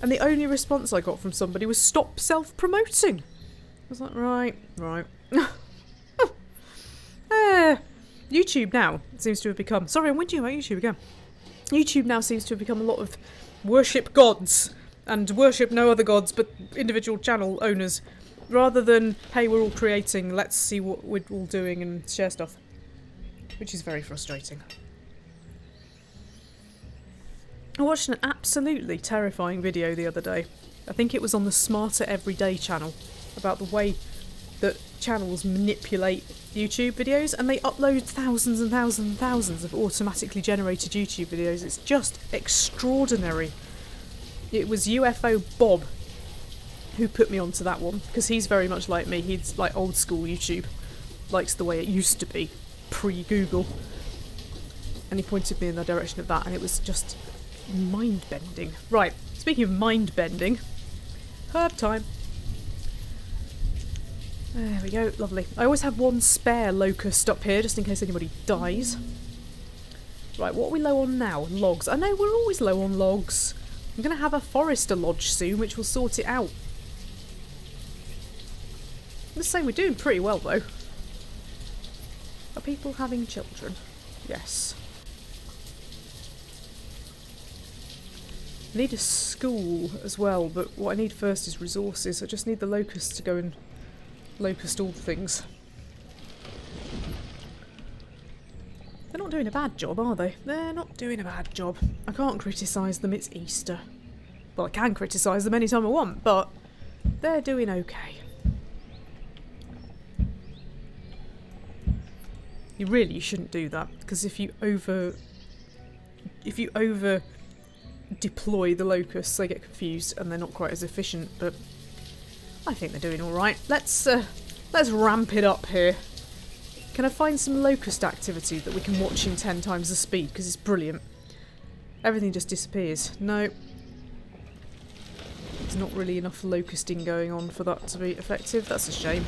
and the only response I got from somebody was stop self-promoting. I was like, right. YouTube now seems to have become... Sorry, I'm whinging about YouTube again. YouTube now seems to have become a lot of worship gods and worship no other gods but individual channel owners, rather than, hey, we're all creating, let's see what we're all doing and share stuff. Which is very frustrating. I watched an absolutely terrifying video the other day. I think it was on the Smarter Everyday channel, about the way that channels manipulate YouTube videos, and they upload thousands and thousands and thousands of automatically generated YouTube videos. It's just extraordinary. It was UFO Bob who put me onto that one, because he's very much like me. He's like old school YouTube, likes the way it used to be, pre-Google. And he pointed me in the direction of that, and it was just mind-bending. Right, speaking of mind-bending, herb time. There we go, lovely. I always have one spare locust up here, just in case anybody dies. Right, what are we low on now? Logs. I know, we're always low on logs. I'm going to have a forester lodge soon, which will sort it out. I'm just saying we're doing pretty well, though. Are people having children? Yes. I need a school as well, but what I need first is resources. I just need the locusts to go and locust all things. They're not doing a bad job, are they? They're not doing a bad job. I can't criticise them, it's Easter. Well, I can criticise them anytime I want, but they're doing okay. You really shouldn't do that, because if you over deploy the locusts, they get confused and they're not quite as efficient, but I think they're doing alright. Let's ramp it up here. Can I find some locust activity that we can watch in 10 times the speed, because it's brilliant. Everything just disappears. No. There's not really enough locusting going on for that to be effective. That's a shame.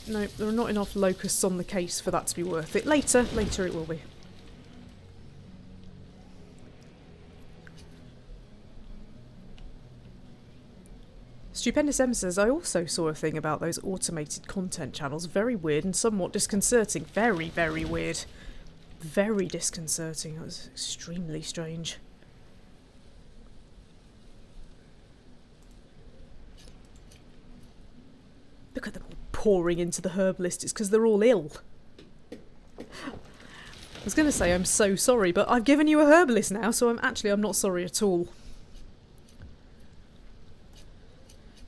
No, there are not enough locusts on the case for that to be worth it. Later it will be. Stupendous M says, I also saw a thing about those automated content channels. Very weird and somewhat disconcerting. Very, very weird. Very disconcerting. That was extremely strange. Look at them all pouring into the herb list. It's because they're all ill. I was going to say I'm so sorry, but I've given you a herb list now, so I'm not sorry at all.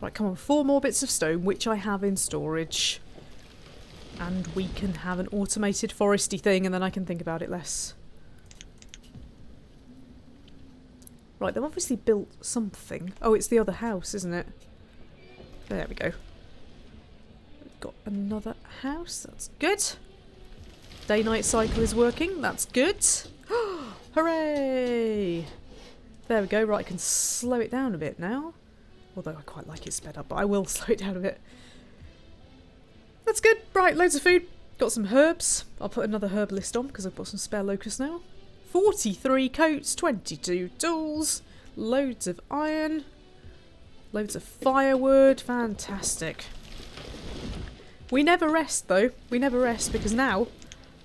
Right, come on, 4 more bits of stone, which I have in storage. And we can have an automated foresty thing, and then I can think about it less. Right, they've obviously built something. Oh, it's the other house, isn't it? There we go. Got another house, that's good. Day-night cycle is working, that's good. Hooray! There we go, right, I can slow it down a bit now. Although I quite like it sped up, but I will slow it down a bit. That's good, right, loads of food. Got some herbs. I'll put another herb list on because I've got some spare locusts now. 43 coats, 22 tools, loads of iron, loads of firewood, fantastic. We never rest though, we never rest, because now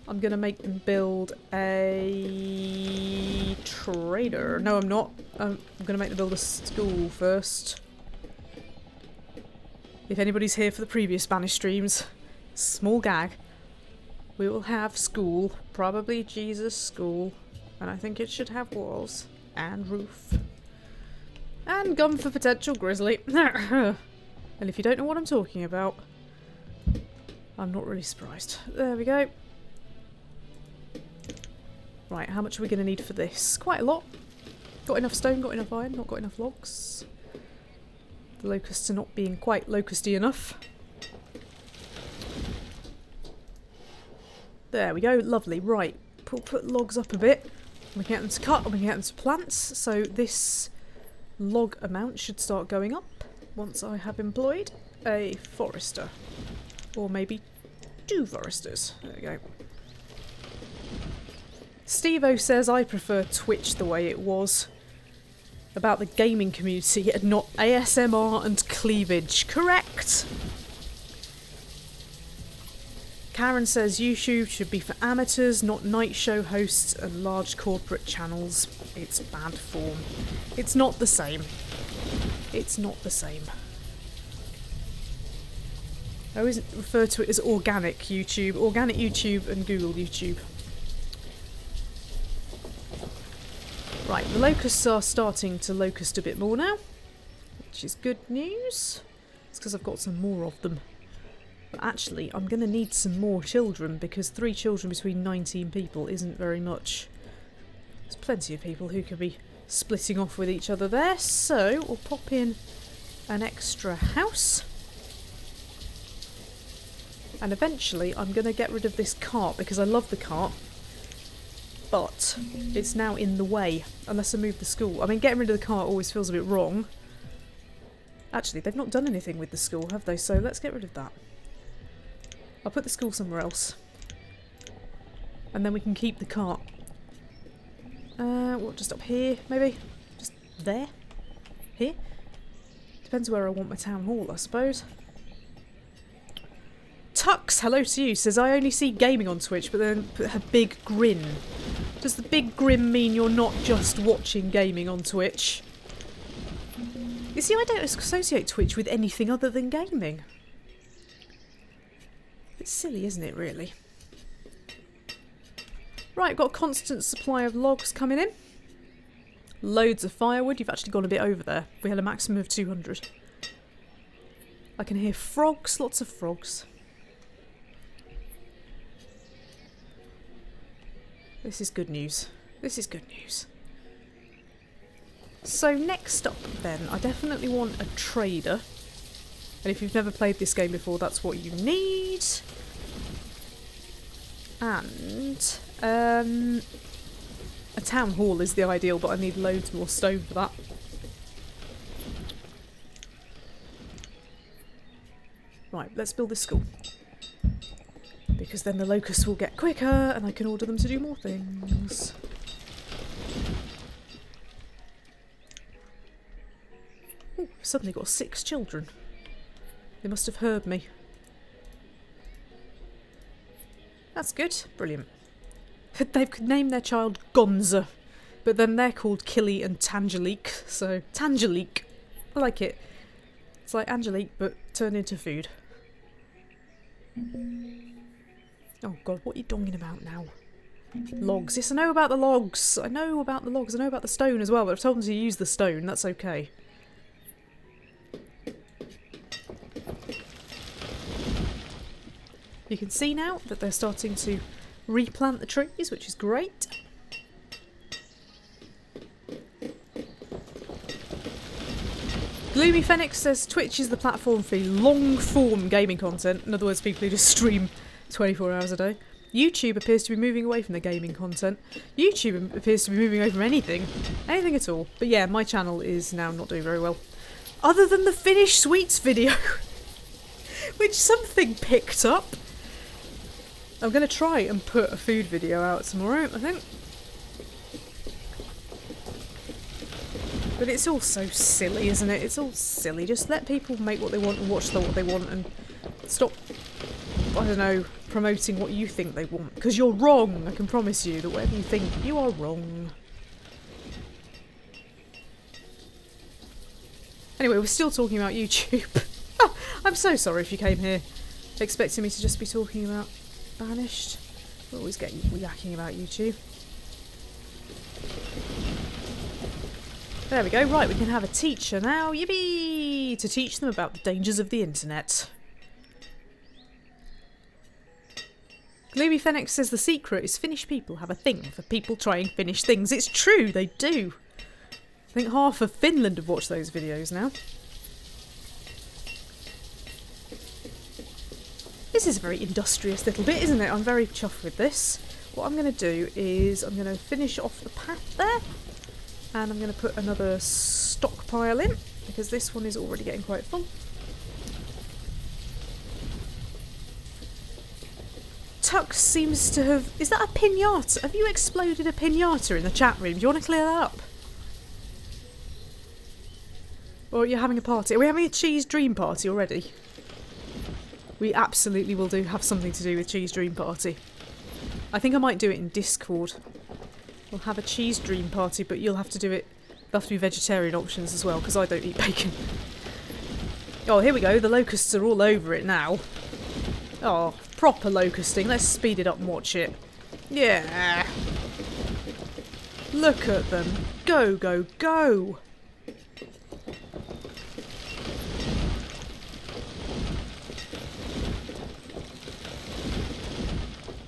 I'm going to make them build a trader. No, I'm not. I'm going to make them build a school first. If anybody's here for the previous Banished streams, small gag, we will have school, probably Jesus school, and I think it should have walls and roof. And gun for potential grizzly. And if you don't know what I'm talking about, I'm not really surprised. There we go. Right, how much are we going to need for this? Quite a lot. Got enough stone, got enough iron, not got enough logs. The locusts are not being quite locusty enough. There we go, lovely. Right, put logs up a bit. We can get them to cut and we can get them to plants. So this log amount should start going up once I have employed a forester. Or maybe 2 foresters. There we go. Steve-O says I prefer Twitch the way it was. About the gaming community and not ASMR and cleavage. Correct! Karen says YouTube should be for amateurs, not night show hosts and large corporate channels. It's bad form. It's not the same. It's not the same. I always refer to it as organic YouTube. Organic YouTube and Google YouTube. Right, the locusts are starting to locust a bit more now, which is good news. It's because I've got some more of them. But actually, I'm going to need some more children, because 3 children between 19 people isn't very much. There's plenty of people who could be splitting off with each other there, so we'll pop in an extra house. And eventually I'm going to get rid of this cart, because I love the cart. But it's now in the way, unless I move the school. I mean, getting rid of the cart always feels a bit wrong. Actually, they've not done anything with the school, have they? So let's get rid of that. I'll put the school somewhere else. And then we can keep the cart. What, just up here, maybe? Just there? Here? Depends where I want my town hall, I suppose. Tux, hello to you, says I only see gaming on Twitch, but then put a big grin. Does the big grin mean you're not just watching gaming on Twitch? You see, I don't associate Twitch with anything other than gaming. It's silly, isn't it, really? Right, got a constant supply of logs coming in. Loads of firewood. You've actually gone a bit over there. We had a maximum of 200. I can hear frogs, lots of frogs. This is good news. This is good news. So next up then, I definitely want a trader. And if you've never played this game before, that's what you need. And a town hall is the ideal, but I need loads more stone for that. Right, let's build this school. Because then the locusts will get quicker and I can order them to do more things. Ooh, suddenly got 6 children. They must have heard me. That's good. Brilliant. They've named their child Gonza, but then they're called Killy and Tangelique, so Tangelique. I like it. It's like Angelique, but turned into food. Oh god, what are you donging about now? Logs. Yes, I know about the logs. I know about the logs. I know about the stone as well, but I've told them to use the stone. That's okay. You can see now that they're starting to replant the trees, which is great. Gloomy Phoenix says Twitch is the platform for long-form gaming content. In other words, people who just stream 24 hours a day. YouTube appears to be moving away from the gaming content. YouTube appears to be moving away from anything. Anything at all. But yeah, my channel is now not doing very well. Other than the finished sweets video. Which something picked up. I'm going to try and put a food video out tomorrow, I think. But it's all so silly, isn't it? It's all silly. Just let people make what they want and watch what they want and stop, I don't know, promoting what you think they want. Because you're wrong. I can promise you that whatever you think, you are wrong. Anyway, we're still talking about YouTube. Oh, I'm so sorry if you came here expecting me to just be talking about Banished. We always get yakking about YouTube. There we go. Right, we can have a teacher now. Yippee! To teach them about the dangers of the internet. Gloomy Phoenix says the secret is Finnish people have a thing for people trying Finnish things. It's true, they do. I think half of Finland have watched those videos now. This is a very industrious little bit, isn't it? I'm very chuffed with this. What I'm going to do is I'm going to finish off the path there. And I'm going to put another stockpile in, because this one is already getting quite full. Tux seems to have... Is that a pinata? Have you exploded a pinata in the chat room? Do you want to clear that up? Or are you having a party? Are we having a cheese dream party already? We absolutely will have something to do with Cheese Dream Party. I think I might do it in Discord. We'll have a Cheese Dream Party, but you'll have to do it... There'll have to be vegetarian options as well, because I don't eat bacon. Oh, here we go. The locusts are all over it now. Oh, proper locusting. Let's speed it up and watch it. Yeah. Look at them. Go, go, go.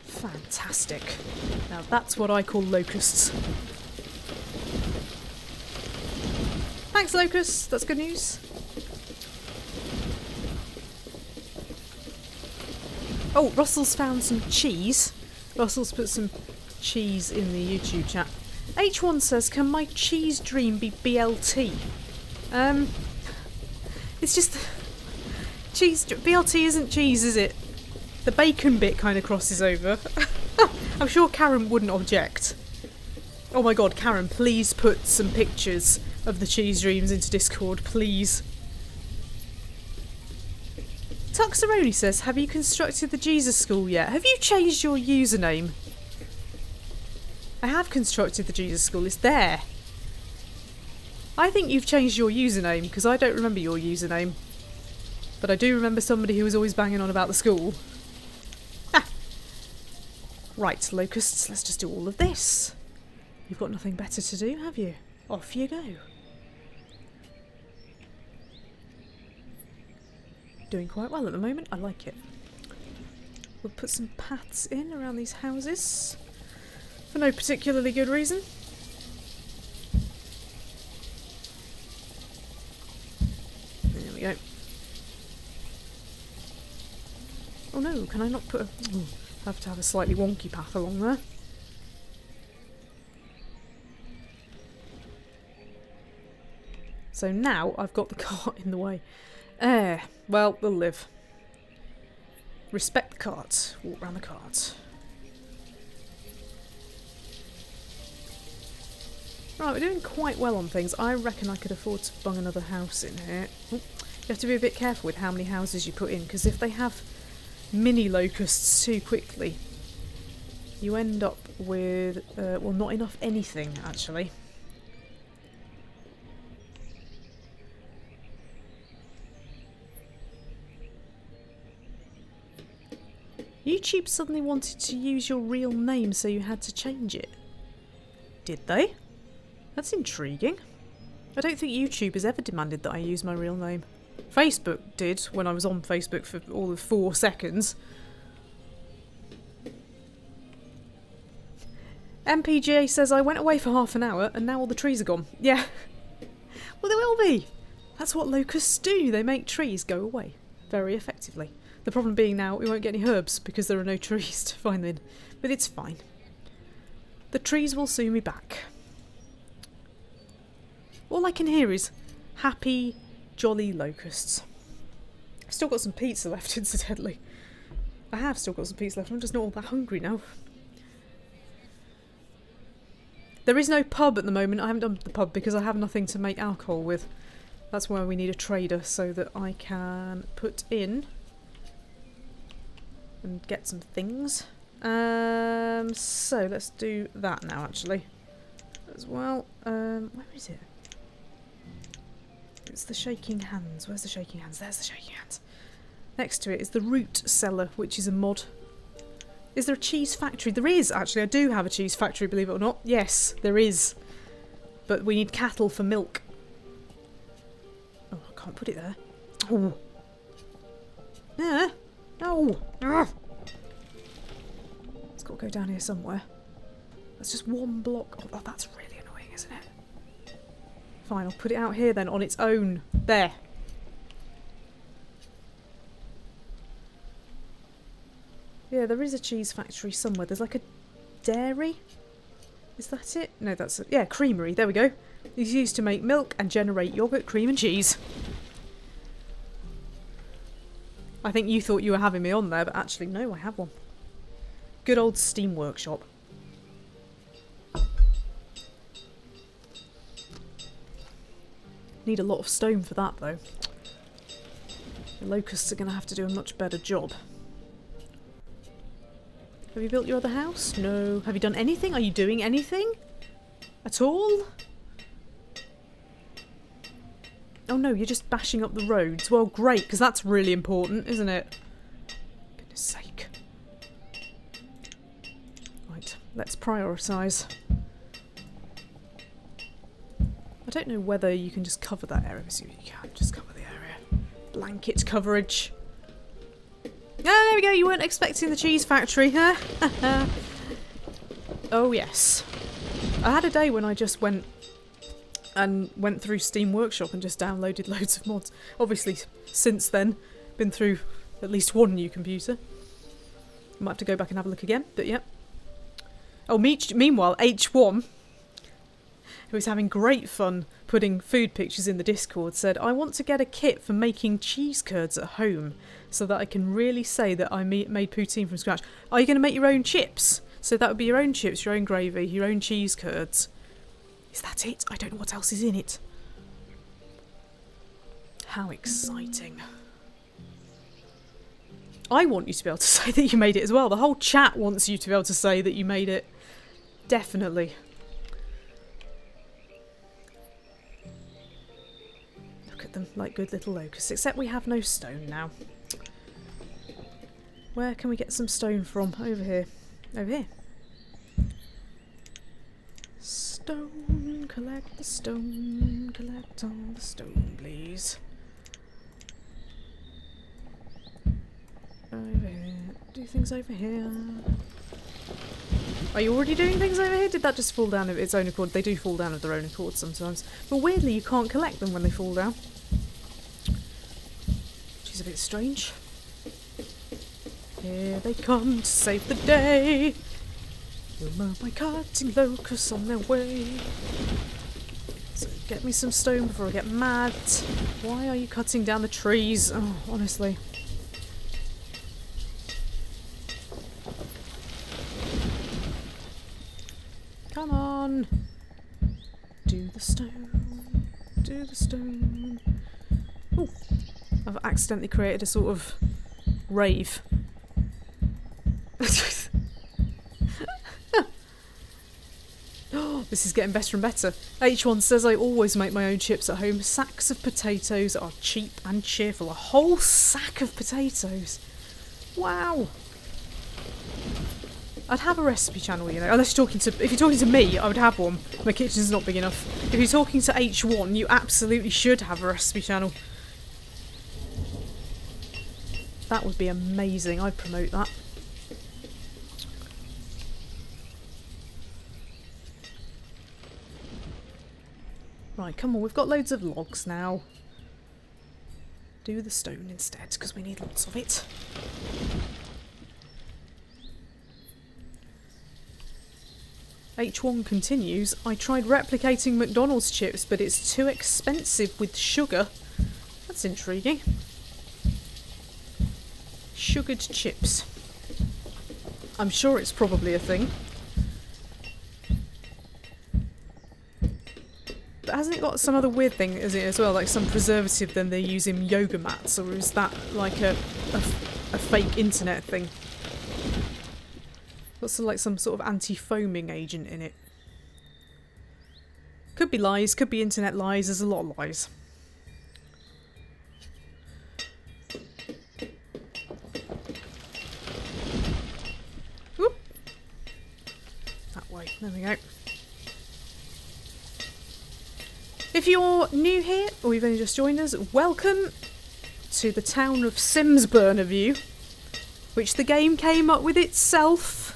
Fantastic. Now that's what I call locusts. Thanks, locusts. That's good news. Oh, Russell's found some cheese. Russell's put some cheese in the YouTube chat. H1 says, can my cheese dream be BLT? It's just... cheese... BLT isn't cheese, is it? The bacon bit kind of crosses over. I'm sure Karen wouldn't object. Oh my god, Karen, please put some pictures of the cheese dreams into Discord, please. Tuxeroni says, have you constructed the Jesus School yet? Have you changed your username? I have constructed the Jesus School, it's there. I think you've changed your username, because I don't remember your username. But I do remember somebody who was always banging on about the school. Ah. Right, locusts, let's just do all of this. You've got nothing better to do, have you? Off you go. Doing quite well at the moment, I like it. We'll put some paths in around these houses. For no particularly good reason. There we go. Oh no, can I not put a... I have to have a slightly wonky path along there. So now I've got the cart in the way. Well, we'll live. Respect the cart. Walk round the cart. Right, we're doing quite well on things. I reckon I could afford to bung another house in here. Ooh, you have to be a bit careful with how many houses you put in, because if they have mini locusts too quickly, you end up with, well, not enough anything, actually. YouTube suddenly wanted to use your real name, so you had to change it. Did they? That's intriguing. I don't think YouTube has ever demanded that I use my real name. Facebook did, when I was on Facebook for all of 4 seconds. MPGA says, I went away for half an hour and now all the trees are gone. Yeah. Well, they will be. That's what locusts do. They make trees go away very effectively. The problem being now we won't get any herbs because there are no trees to find them in. But it's fine. The trees will soon be back. All I can hear is happy, jolly locusts. I've still got some pizza left, incidentally. I have still got some pizza left. I'm just not all that hungry now. There is no pub at the moment. I haven't done the pub because I have nothing to make alcohol with. That's why we need a trader so that I can put in and get some things. So let's do that now, actually, as well. Where is it? It's the shaking hands. Where's the shaking hands? There's the shaking hands. Next to it is the root cellar, which is a mod. Is there a cheese factory? There is, actually. I do have a cheese factory, believe it or not. Yes, there is. But we need cattle for milk. Oh, I can't put it there. Oh. Yeah. No. Ah. It's got to go down here somewhere. That's just one block. Oh, that's really annoying, isn't it? Fine, I'll put it out here then on its own. There. Yeah, there is a cheese factory somewhere. There's like a dairy. Is that it? No, that's it. Yeah, creamery. There we go. It's used to make milk and generate yogurt, cream and cheese. I think you thought you were having me on there, but actually no, I have one. Good old steam workshop. Need a lot of stone for that though. The locusts are going to have to do a much better job. Have you built your other house? No. Have you done anything? Are you doing anything? At all? Oh no, you're just bashing up the roads. Well, great, because that's really important, isn't it? Goodness sake. Right, let's prioritise. I don't know whether you can just cover that area. You can just cover the area. Blanket coverage. Oh, there we go. You weren't expecting the cheese factory, huh? Oh, yes. I had a day when I just went through Steam Workshop and just downloaded loads of mods. Obviously, since then, been through at least one new computer. Might have to go back and have a look again, but yeah. Oh, meanwhile, H1, who was having great fun putting food pictures in the Discord, said, I want to get a kit for making cheese curds at home so that I can really say that I made poutine from scratch. Are you going to make your own chips? So that would be your own chips, your own gravy, your own cheese curds. Is that it? I don't know what else is in it. How exciting. I want you to be able to say that you made it as well. The whole chat wants you to be able to say that you made it. Definitely. Look at them like good little locusts. Except we have no stone now. Where can we get some stone from? Over here. Over here. Stone, collect the stone, collect all the stone, please. Over here. Do things over here. Are you already doing things over here? Did that just fall down of its own accord? They do fall down of their own accord sometimes. But weirdly, you can't collect them when they fall down. Which is a bit strange. Here they come to save the day. By cutting locusts on their way. So get me some stone before I get mad. Why are you cutting down the trees? Oh, honestly. Come on. Do the stone. Do the stone. Oh, I've accidentally created a sort of rave. This is getting better and better. H1 says I always make my own chips at home. Sacks of potatoes are cheap and cheerful. A whole sack of potatoes. Wow. I'd have a recipe channel, you know. Unless you're talking to... If you're talking to me, I would have one. My kitchen's not big enough. If you're talking to H1, you absolutely should have a recipe channel. That would be amazing. I'd promote that. Right, come on, we've got loads of logs now. Do the stone instead, because we need lots of it. H1 continues, I tried replicating McDonald's chips, but it's too expensive with sugar. That's intriguing. Sugared chips. I'm sure it's probably a thing. But hasn't it got some other weird thing is it as well, like some preservative then they use in yoga mats, or is that like a fake internet thing? Got like some sort of anti-foaming agent in it. Could be lies, could be internet lies, there's a lot of lies. Whoop. That way, there we go. If you're new here, or you've only just joined us, welcome to the town of Simsburnerview, which the game came up with itself.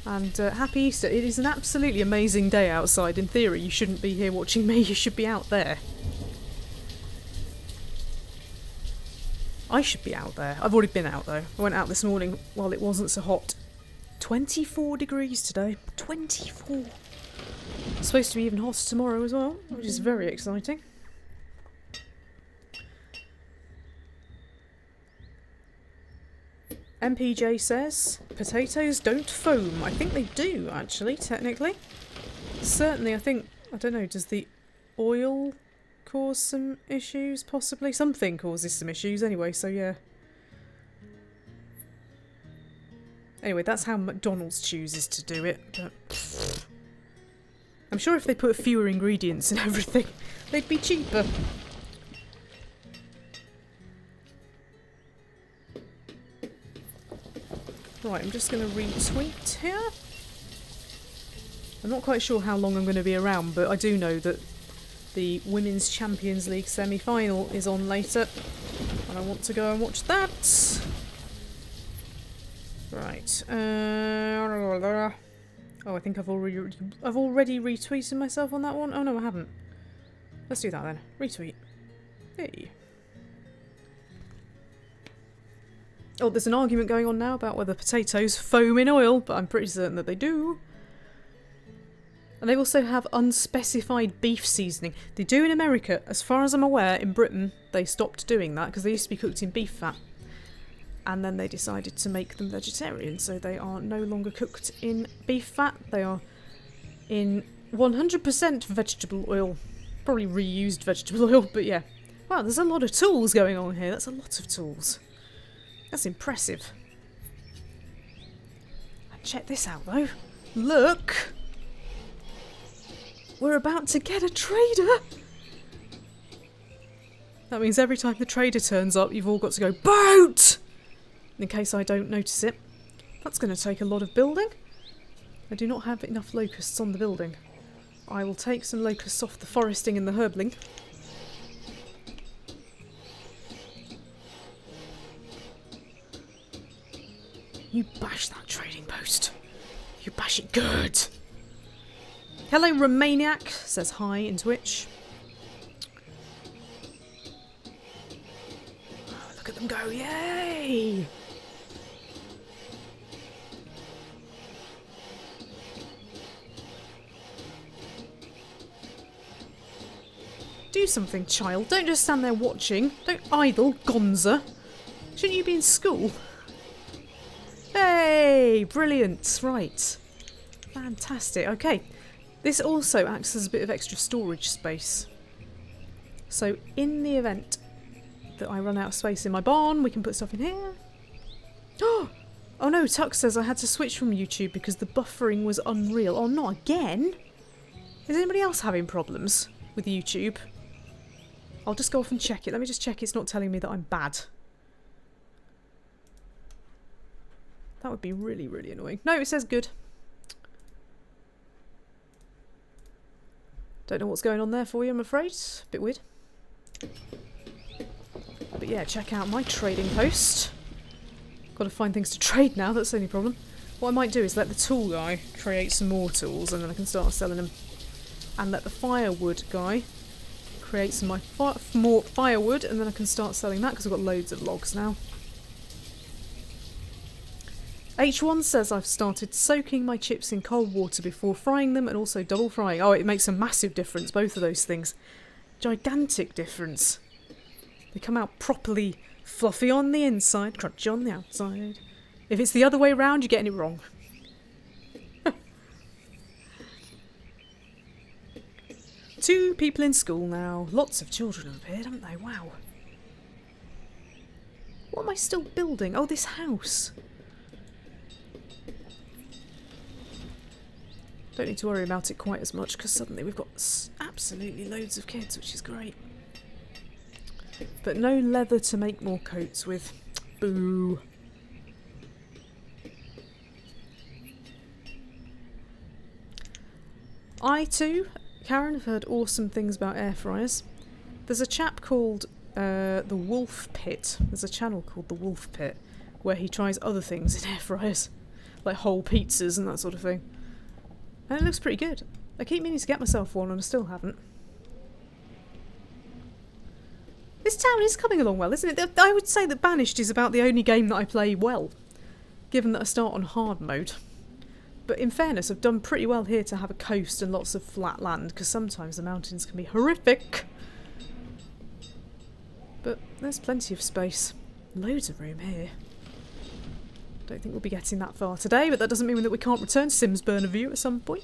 And happy Easter. It is an absolutely amazing day outside. In theory, you shouldn't be here watching me, you should be out there. I should be out there. I've already been out though. I went out this morning while it wasn't so hot. 24 degrees today. 24. It's supposed to be even hotter tomorrow as well, which is very exciting. MPJ says, potatoes don't foam. I think they do, actually, technically. Certainly, I think, I don't know, does the oil cause some issues, possibly. Something causes some issues anyway, so yeah. Anyway, that's how McDonald's chooses to do it, but I'm sure if they put fewer ingredients in everything, they'd be cheaper. Right, I'm just going to retweet here. I'm not quite sure how long I'm going to be around, but I do know that the Women's Champions League semi-final is on later, and I want to go and watch that. Right. Oh, I think I've already retweeted myself on that one. Oh no, I haven't. Let's do that then. Retweet. Hey. Oh, there's an argument going on now about whether potatoes foam in oil, but I'm pretty certain that they do. And they also have unspecified beef seasoning. They do in America. As far as I'm aware, in Britain, they stopped doing that because they used to be cooked in beef fat. And then they decided to make them vegetarian, so they are no longer cooked in beef fat. They are in 100% vegetable oil. Probably reused vegetable oil, but yeah. Wow, there's a lot of tools going on here. That's a lot of tools. That's impressive. And check this out, though. Look! We're about to get a trader! That means every time the trader turns up, you've all got to go, BOAT! In case I don't notice it. That's going to take a lot of building. I do not have enough locusts on the building. I will take some locusts off the foresting and the herbling. You bash that trading post. You bash it good. Hello, Romaniac says hi in Twitch. Oh, look at them go, yay! Do something, child. Don't just stand there watching. Don't idle, gonza. Shouldn't you be in school? Hey! Brilliant. Right. Fantastic. Okay. This also acts as a bit of extra storage space. So in the event that I run out of space in my barn, we can put stuff in here. Oh no, Tuck says I had to switch from YouTube because the buffering was unreal. Oh, not again? Is anybody else having problems with YouTube? I'll just go off and check it. Let me just check it's not telling me that I'm bad. That would be really, really annoying. No, it says good. Don't know what's going on there for you, I'm afraid. Bit weird. But yeah, check out my trading post. Got to find things to trade now, that's the only problem. What I might do is let the tool guy create some more tools and then I can start selling them. And let the firewood guy create some more firewood and then I can start selling that because I've got loads of logs now. H1 says I've started soaking my chips in cold water before frying them and also double frying. Oh, it makes a massive difference, both of those things. Gigantic difference. They come out properly fluffy on the inside, crunchy on the outside. If it's the other way around, you're getting it wrong. 2 people in school now. Lots of children have appeared, haven't they? Wow. What am I still building? Oh, this house. Don't need to worry about it quite as much because suddenly we've got absolutely loads of kids, which is great. But no leather to make more coats with. Boo. I too, Karen, have heard awesome things about air fryers. There's a chap called The Wolf Pit. There's a channel called The Wolf Pit where he tries other things in air fryers. Like whole pizzas and that sort of thing. And it looks pretty good. I keep meaning to get myself one and I still haven't. This town is coming along well, isn't it? I would say that Banished is about the only game that I play well, given that I start on hard mode. But in fairness, I've done pretty well here to have a coast and lots of flat land, because sometimes the mountains can be horrific. But there's plenty of space. Loads of room here. Don't think we'll be getting that far today, but that doesn't mean that we can't return to Sims Burner View at some point.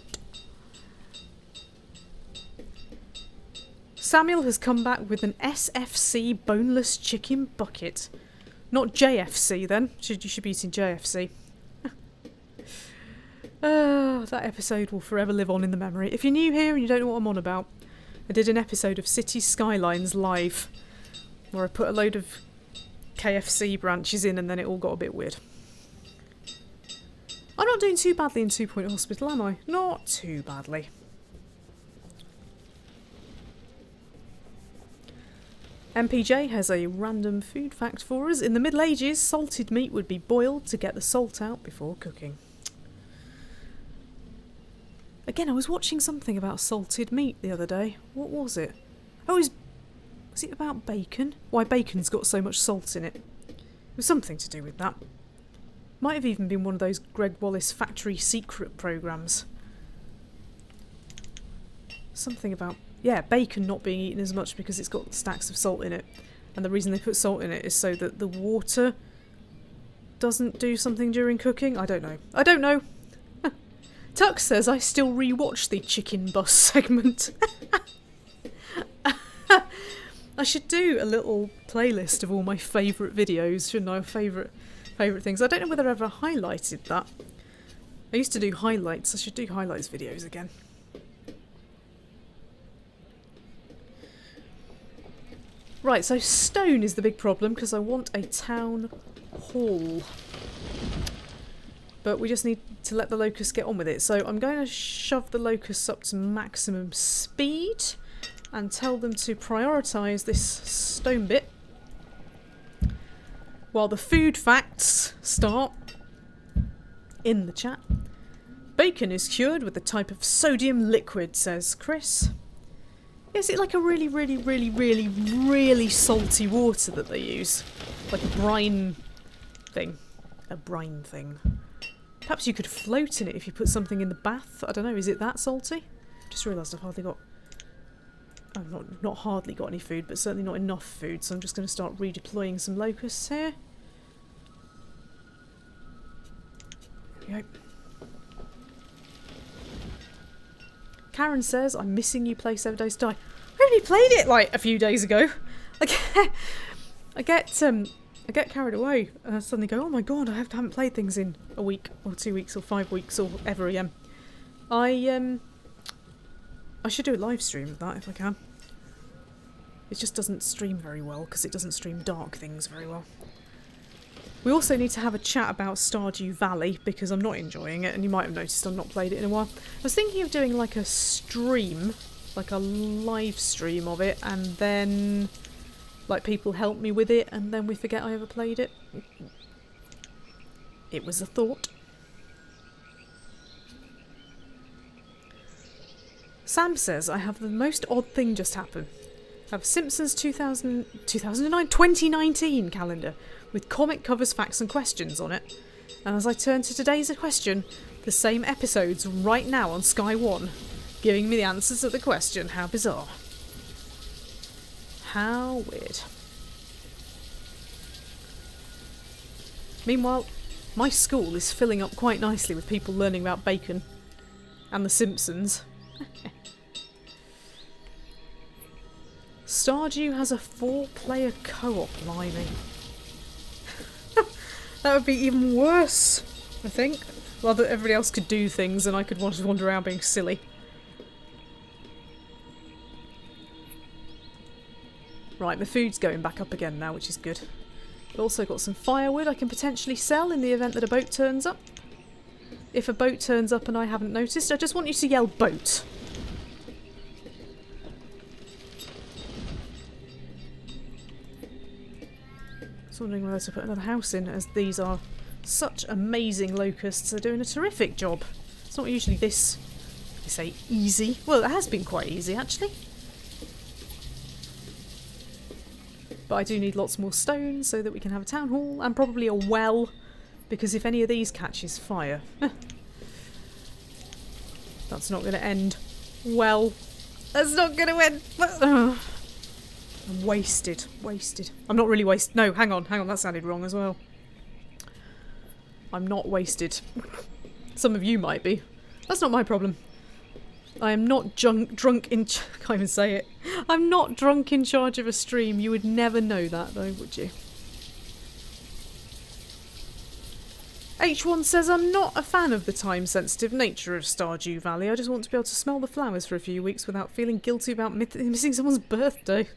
Samuel has come back with an SFC boneless chicken bucket. Not JFC then. You should be eating JFC. That episode will forever live on in the memory. If you're new here and you don't know what I'm on about, I did an episode of City Skylines live where I put a load of KFC branches in and then it all got a bit weird. I'm not doing too badly in 2 Point Hospital, am I? Not too badly. MPJ has a random food fact for us. In the Middle Ages, salted meat would be boiled to get the salt out before cooking. Again, I was watching something about salted meat the other day. What was it? Oh, was it about bacon? Why bacon's got so much salt in it. It was something to do with that. Might have even been one of those Greg Wallace factory secret programmes. Something about... yeah, bacon not being eaten as much because it's got stacks of salt in it. And the reason they put salt in it is so that the water doesn't do something during cooking. I don't know. I don't know. Tuck says I still rewatch the chicken bus segment. I should do a little playlist of all my favourite videos, shouldn't I? Favourite things. I don't know whether I ever highlighted that. I used to do highlights. I should do highlights videos again. Right, so stone is the big problem because I want a town hall. But we just need to let the locusts get on with it. So I'm going to shove the locusts up to maximum speed and tell them to prioritise this stone bit while the food facts start in the chat. Bacon is cured with a type of sodium liquid, says Chris. Is it like a really, really, really, really, really salty water that they use? Like a brine thing. A brine thing. Perhaps you could float in it if you put something in the bath. I don't know, is it that salty? Just realised I've hardly got... I've not hardly got any food, but certainly not enough food, so I'm just going to start redeploying some locusts here. There we go. Karen says, I'm missing you play 7 Days to Die. I only played it like a few days ago. I get carried away and I suddenly go, oh my god, I haven't played things in a week or 2 weeks or 5 weeks or ever again. I should do a live stream of that if I can. It just doesn't stream very well because it doesn't stream dark things very well. We also need to have a chat about Stardew Valley because I'm not enjoying it and you might have noticed I've not played it in a while. I was thinking of doing like a stream, like a live stream of it, and then like people help me with it and then we forget I ever played it. It was a thought. Sam says, I have the most odd thing just happen. I have Simpsons 2019 calendar with comic covers, facts and questions on it. And as I turn to today's question, the same episodes right now on Sky 1, giving me the answers to the question. How bizarre. How weird. Meanwhile, my school is filling up quite nicely with people learning about bacon and the Simpsons. Stardew has a 4-player co-op, blimey. That would be even worse, I think. Rather, everybody else could do things and I could just wander around being silly. Right, my food's going back up again now, which is good. I've also got some firewood I can potentially sell in the event that a boat turns up. If a boat turns up and I haven't noticed, I just want you to yell boat. Wondering whether to put another house in, as these are such amazing locusts. They're doing a terrific job. It's not usually this, I say, easy. Well, it has been quite easy, actually. But I do need lots more stone so that we can have a town hall and probably a well, because if any of these catches fire, that's not going to end well. That's not going to end... I'm wasted. I'm not really wasted. No, hang on, that sounded wrong as well. I'm not wasted. Some of you might be. That's not my problem. I am not drunk in... can't even say it. I'm not drunk in charge of a stream. You would never know that though, would you? H1 says, I'm not a fan of the time-sensitive nature of Stardew Valley. I just want to be able to smell the flowers for a few weeks without feeling guilty about missing someone's birthday.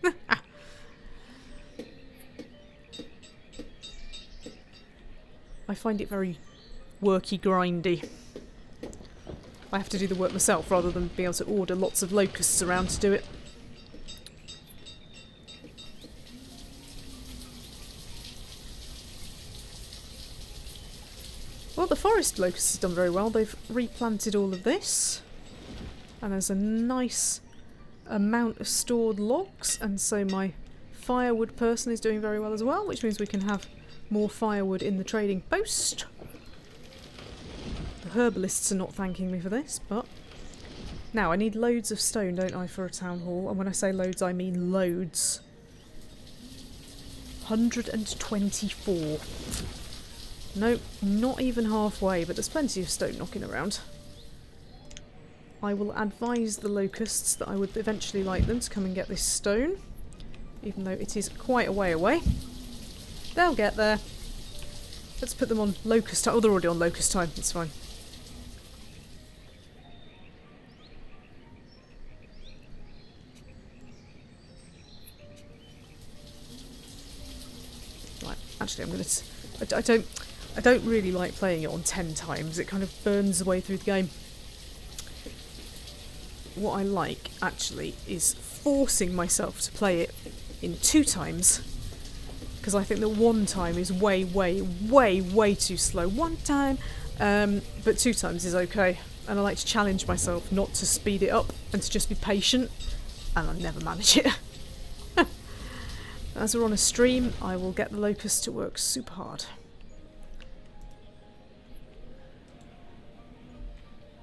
I find it very worky, grindy. I have to do the work myself rather than be able to order lots of locusts around to do it. Well, the forest locust has done very well. They've replanted all of this. And there's a nice amount of stored logs. And so my firewood person is doing very well as well, which means we can have more firewood in the trading post. The herbalists are not thanking me for this, but... Now, I need loads of stone, don't I, for a town hall? And when I say loads, I mean loads. 124. Nope, not even halfway, but there's plenty of stone knocking around. I will advise the locusts that I would eventually like them to come and get this stone, even though it is quite a way away. They'll get there. Let's put them on locust time. Oh, they're already on locust time, it's fine. Right, actually I'm going to... I don't really like playing it on 10 times. It kind of burns the way through the game. What I like, actually, is forcing myself to play it in 2 times. Because I think that 1 time is way, way, way, way too slow. 1 time, but 2 times is okay. And I like to challenge myself not to speed it up and to just be patient. And I never manage it. As we're on a stream, I will get the locust to work super hard.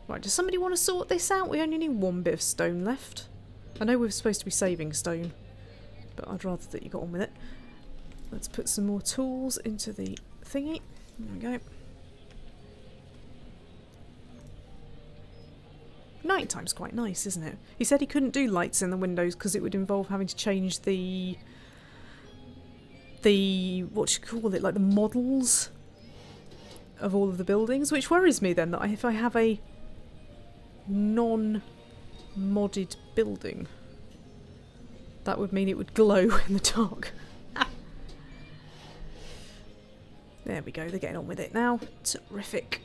Right, does somebody want to sort this out? We only need 1 bit of stone left. I know we're supposed to be saving stone, but I'd rather that you got on with it. Let's put some more tools into the thingy. There we go. Nighttime's quite nice, isn't it? He said he couldn't do lights in the windows because it would involve having to change the what do you call it, like the models of all of the buildings, which worries me then that if I have a non-modded building, that would mean it would glow in the dark. There we go, they're getting on with it now. Terrific.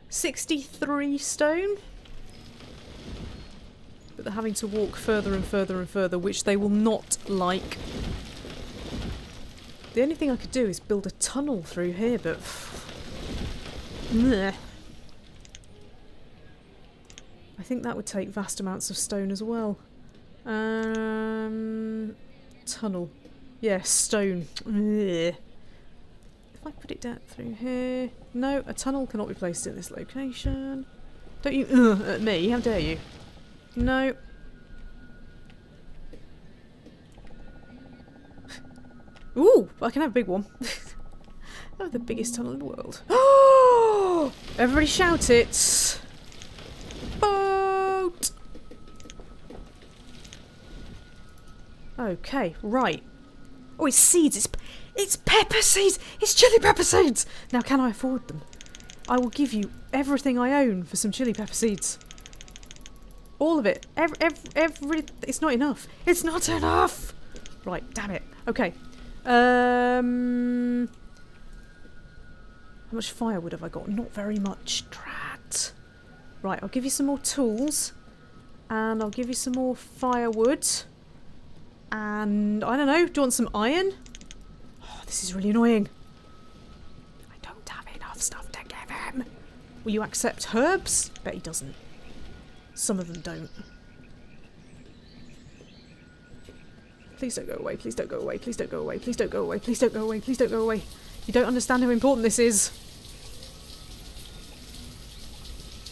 63 stone. But they're having to walk further and further and further, which they will not like. The only thing I could do is build a tunnel through here, but... Meh. I think that would take vast amounts of stone as well. Tunnel. Yeah, stone. Ugh. If I put it down through here... No, a tunnel cannot be placed in this location. Don't you at me, how dare you? No. Ooh, I can have a big one. I have the biggest tunnel in the world. Oh! Everybody shout it! Boat! Okay, right. Oh, it's seeds. It's pepper seeds. It's chili pepper seeds. Now, can I afford them? I will give you everything I own for some chili pepper seeds. All of it. Every. It's not enough. It's not enough. Right. Damn it. Okay. How much firewood have I got? Not very much. Drat. Right. I'll give you some more tools, and I'll give you some more firewood. And I don't know. Do you want some iron? Oh, this is really annoying. I don't have enough stuff to give him. Will you accept herbs? Bet he doesn't. Some of them don't. Please don't go away. Please don't go away. Please don't go away. Please don't go away. Please don't go away. Please don't go away. You don't understand how important this is.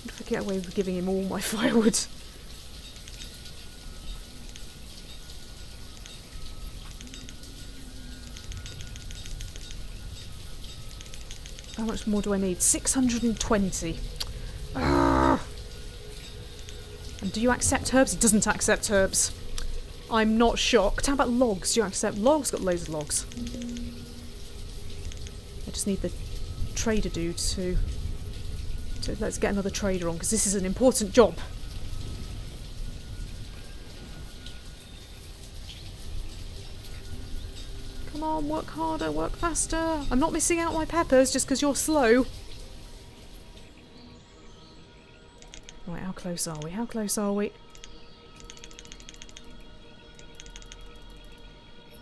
If I get away with giving him all my firewood. How much more do I need? 620. Arrgh. Do you accept herbs? It doesn't accept herbs. I'm not shocked. How about logs? Do you accept logs? Got loads of logs. I just need the trader dude to... So let's get another trader on, because this is an important job. Come on, work harder, work faster. I'm not missing out my peppers just because you're slow. Right, how close are we? How close are we?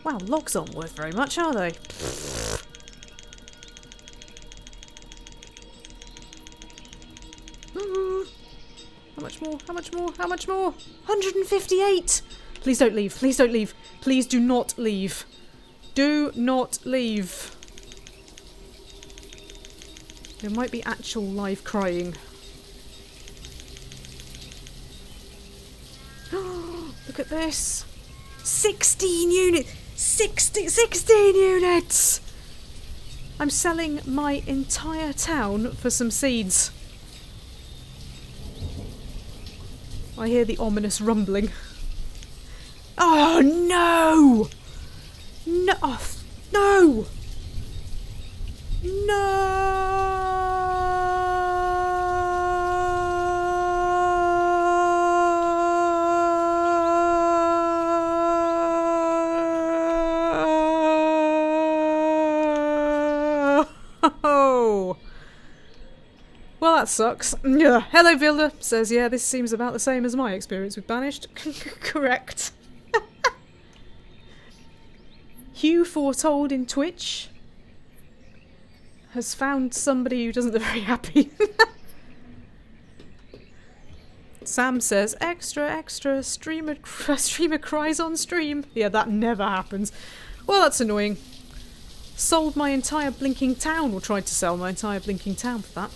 Wow, logs aren't worth very much, are they? How much more? How much more? How much more? 158! Please don't leave. Please don't leave. Please do not leave. Do not leave. There might be actual live crying. Look at this. 16 units! 16 units! I'm selling my entire town for some seeds. I hear the ominous rumbling. Oh no! No! Oh, no! No! Well, that sucks. Yeah. Hello, Vilda says, yeah, this seems about the same as my experience with Banished. Correct. Hugh foretold in Twitch has found somebody who doesn't look very happy. Sam says, extra, streamer cries on stream. Yeah, that never happens. Well, that's annoying. Sold my entire blinking town, or tried to sell my entire blinking town for that.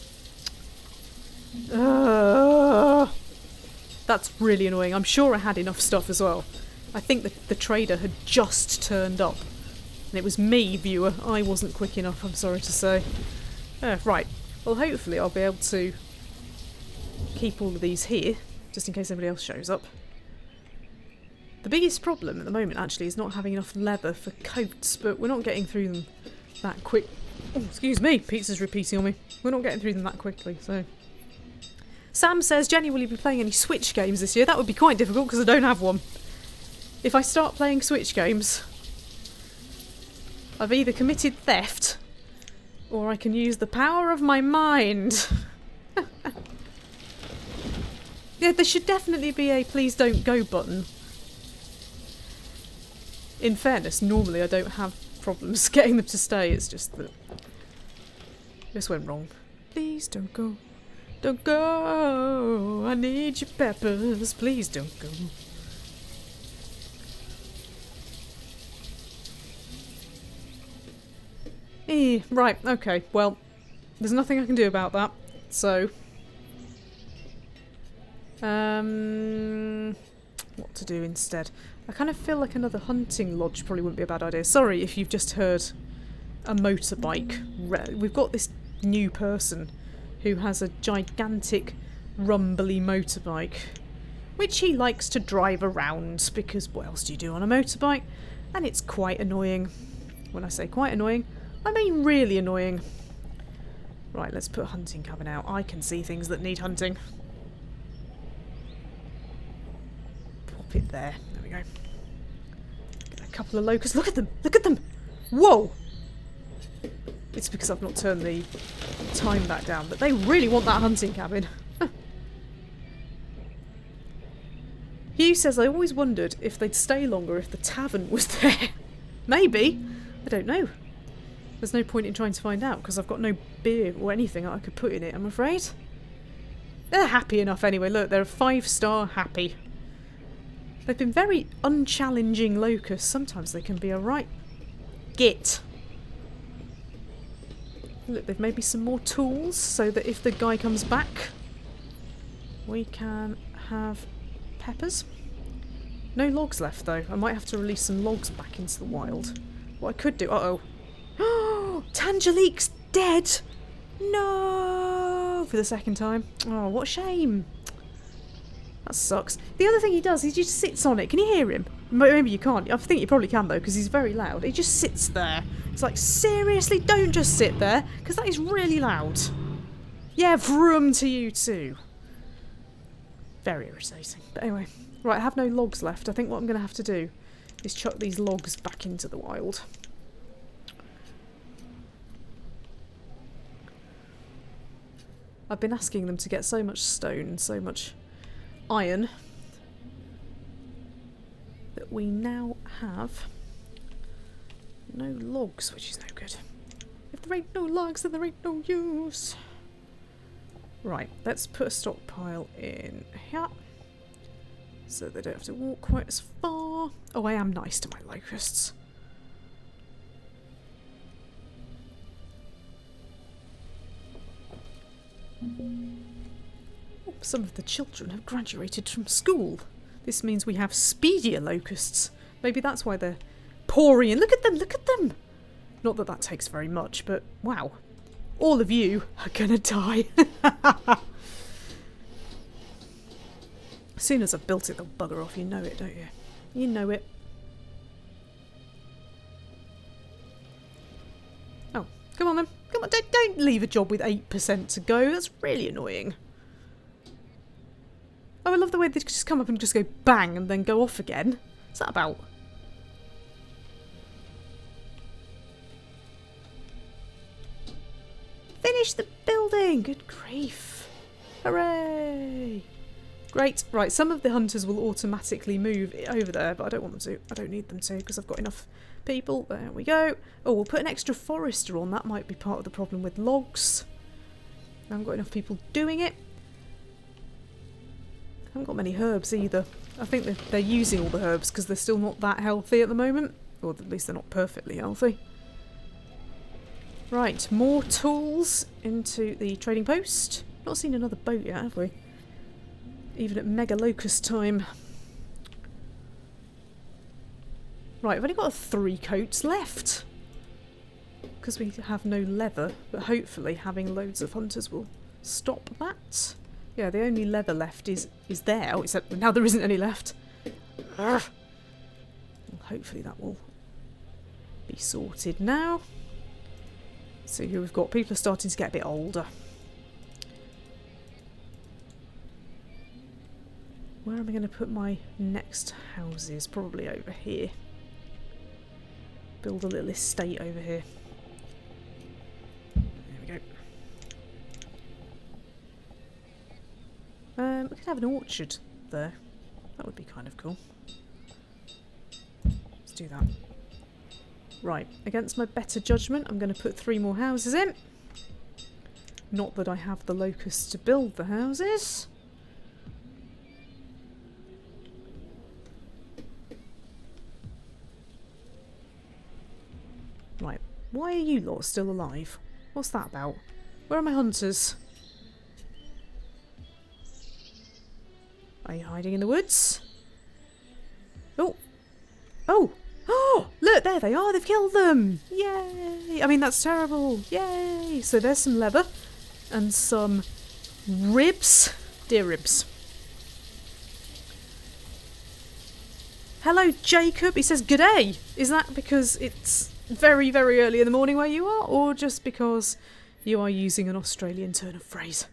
That's really annoying. I'm sure I had enough stuff as well. I think the trader had just turned up. And it was me, viewer. I wasn't quick enough, I'm sorry to say. Right. Well, hopefully I'll be able to keep all of these here, just in case anybody else shows up. The biggest problem at the moment, actually, is not having enough leather for coats, but we're not getting through them that quick. Oh, excuse me, pizza's repeating on me. We're not getting through them that quickly, so... Sam says, Jenny, will you be playing any Switch games this year? That would be quite difficult, because I don't have one. If I start playing Switch games, I've either committed theft, or I can use the power of my mind. Yeah, there should definitely be a please don't go button. In fairness, normally I don't have problems getting them to stay, it's just that this went wrong. Please don't go. Don't go. I need your peppers. Please don't go. Right, okay, well, there's nothing I can do about that, so... what to do instead? I kind of feel like another hunting lodge probably wouldn't be a bad idea. Sorry if you've just heard a motorbike. We've got this new person who has a gigantic, rumbly motorbike, which he likes to drive around, because what else do you do on a motorbike? And it's quite annoying. When I say quite annoying, I mean really annoying. Right, let's put a hunting cabin out. I can see things that need hunting. Pop it there. There we go. Get a couple of locusts. Look at them! Look at them! Whoa! It's because I've not turned the time back down, but they really want that hunting cabin. Hugh says, I always wondered if they'd stay longer if the tavern was there. Maybe. I don't know. There's no point in trying to find out, because I've got no beer or anything that I could put in it, I'm afraid. They're happy enough anyway. Look, they're a 5-star happy. They've been very unchallenging locusts. Sometimes they can be a right git. Look, they've made me some more tools so that if the guy comes back, we can have peppers. No logs left though. I might have to release some logs back into the wild. What I could do... Uh-oh. Tangelique's dead! No! For the second time. Oh, what a shame. That sucks. The other thing he does, he just sits on it. Can you hear him? Maybe you can't. I think you probably can though, because he's very loud. He just sits there. It's like, seriously, don't just sit there, because that is really loud. Yeah, vroom to you too. Very irritating. But anyway, right, I have no logs left. I think what I'm going to have to do is chuck these logs back into the wild. I've been asking them to get so much stone and so much iron that we now have no logs, which is no good. If there ain't no logs, then there ain't no use. Right, let's put a stockpile in here so they don't have to walk quite as far. Oh, I am nice to my locusts. Oh, some of the children have graduated from school. This means we have speedier locusts. Maybe that's why they're pouring in. Look at them, look at them! Not that that takes very much, but wow. All of you are gonna die. As soon as I've built it, they'll bugger off. You know it, don't you? You know it. Oh, come on then. Come on, don't leave a job with 8% to go. That's really annoying. Oh, I love the way they just come up and just go bang and then go off again. What's that about? Finish the building! Good grief. Hooray! Great. Right, some of the hunters will automatically move over there, but I don't want them to. I don't need them to because I've got enough people. There we go. Oh, we'll put an extra forester on. That might be part of the problem with logs. I haven't got enough people doing it. I haven't got many herbs either. I think they're using all the herbs because they're still not that healthy at the moment. Or at least they're not perfectly healthy. Right, more tools into the trading post. Not seen another boat yet, have we? Even at Mega Locust time. Right, I've only got 3 coats left. Because we have no leather, but hopefully having loads of hunters will stop that. Yeah, the only leather left is there, except now there isn't any left. Well, hopefully that will be sorted now. See who we've got. People are starting to get a bit older. Where am I going to put my next houses? Probably over here. Build a little estate over here. There we go. We could have an orchard there. That would be kind of cool. Let's do that. Right, against my better judgment, I'm going to put 3 more houses in. Not that I have the locusts to build the houses. Right, why are you lot still alive? What's that about? Where are my hunters? Are you hiding in the woods? Oh! Oh! Oh! Look, there they are! They've killed them! Yay! I mean, that's terrible! Yay! So there's some leather and some ribs. Dear ribs. Hello, Jacob. He says, "G'day." Is that because it's very, very early in the morning where you are, or just because you are using an Australian turn of phrase?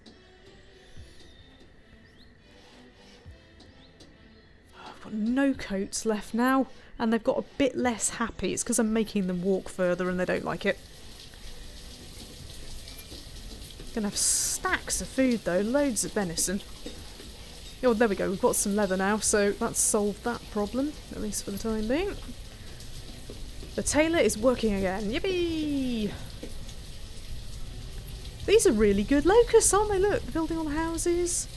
I've got no coats left now, and they've got a bit less happy. It's because I'm making them walk further and they don't like it. Gonna have stacks of food though, loads of venison. Oh, there we go, we've got some leather now, so that's solved that problem, at least for the time being. The tailor is working again. Yippee! These are really good locusts, aren't they? Look, they're building all the houses.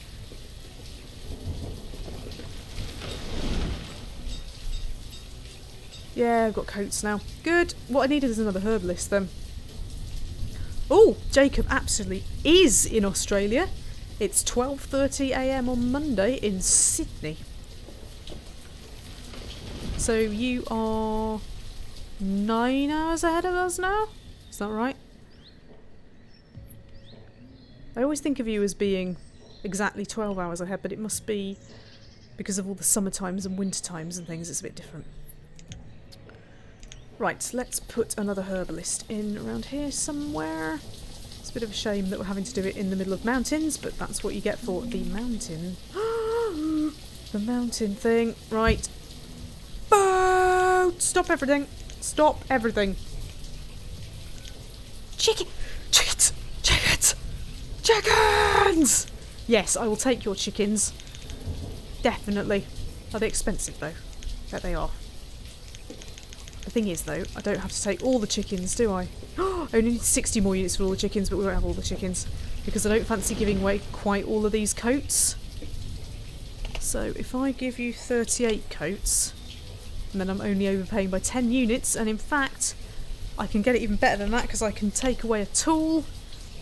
Yeah, I've got coats now. Good. What I needed is another herbalist then. Oh, Jacob absolutely is in Australia. It's 12:30 AM on Monday in Sydney. So you are 9 hours ahead of us now? Is that right? I always think of you as being exactly 12 hours ahead, but it must be because of all the summer times and winter times and things, it's a bit different. Right, let's put another herbalist in around here somewhere. It's a bit of a shame that we're having to do it in the middle of mountains, but that's what you get for the mountain. The mountain thing. Right. Boat! Stop everything. Stop everything. Chickens! Chickens! Chickens! Yes, I will take your chickens. Definitely. Are they expensive though? Bet they are. The thing is though, I don't have to take all the chickens, do I? I only need 60 more units for all the chickens, but we won't have all the chickens. Because I don't fancy giving away quite all of these coats. So if I give you 38 coats, and then I'm only overpaying by 10 units, and in fact, I can get it even better than that because I can take away a tool.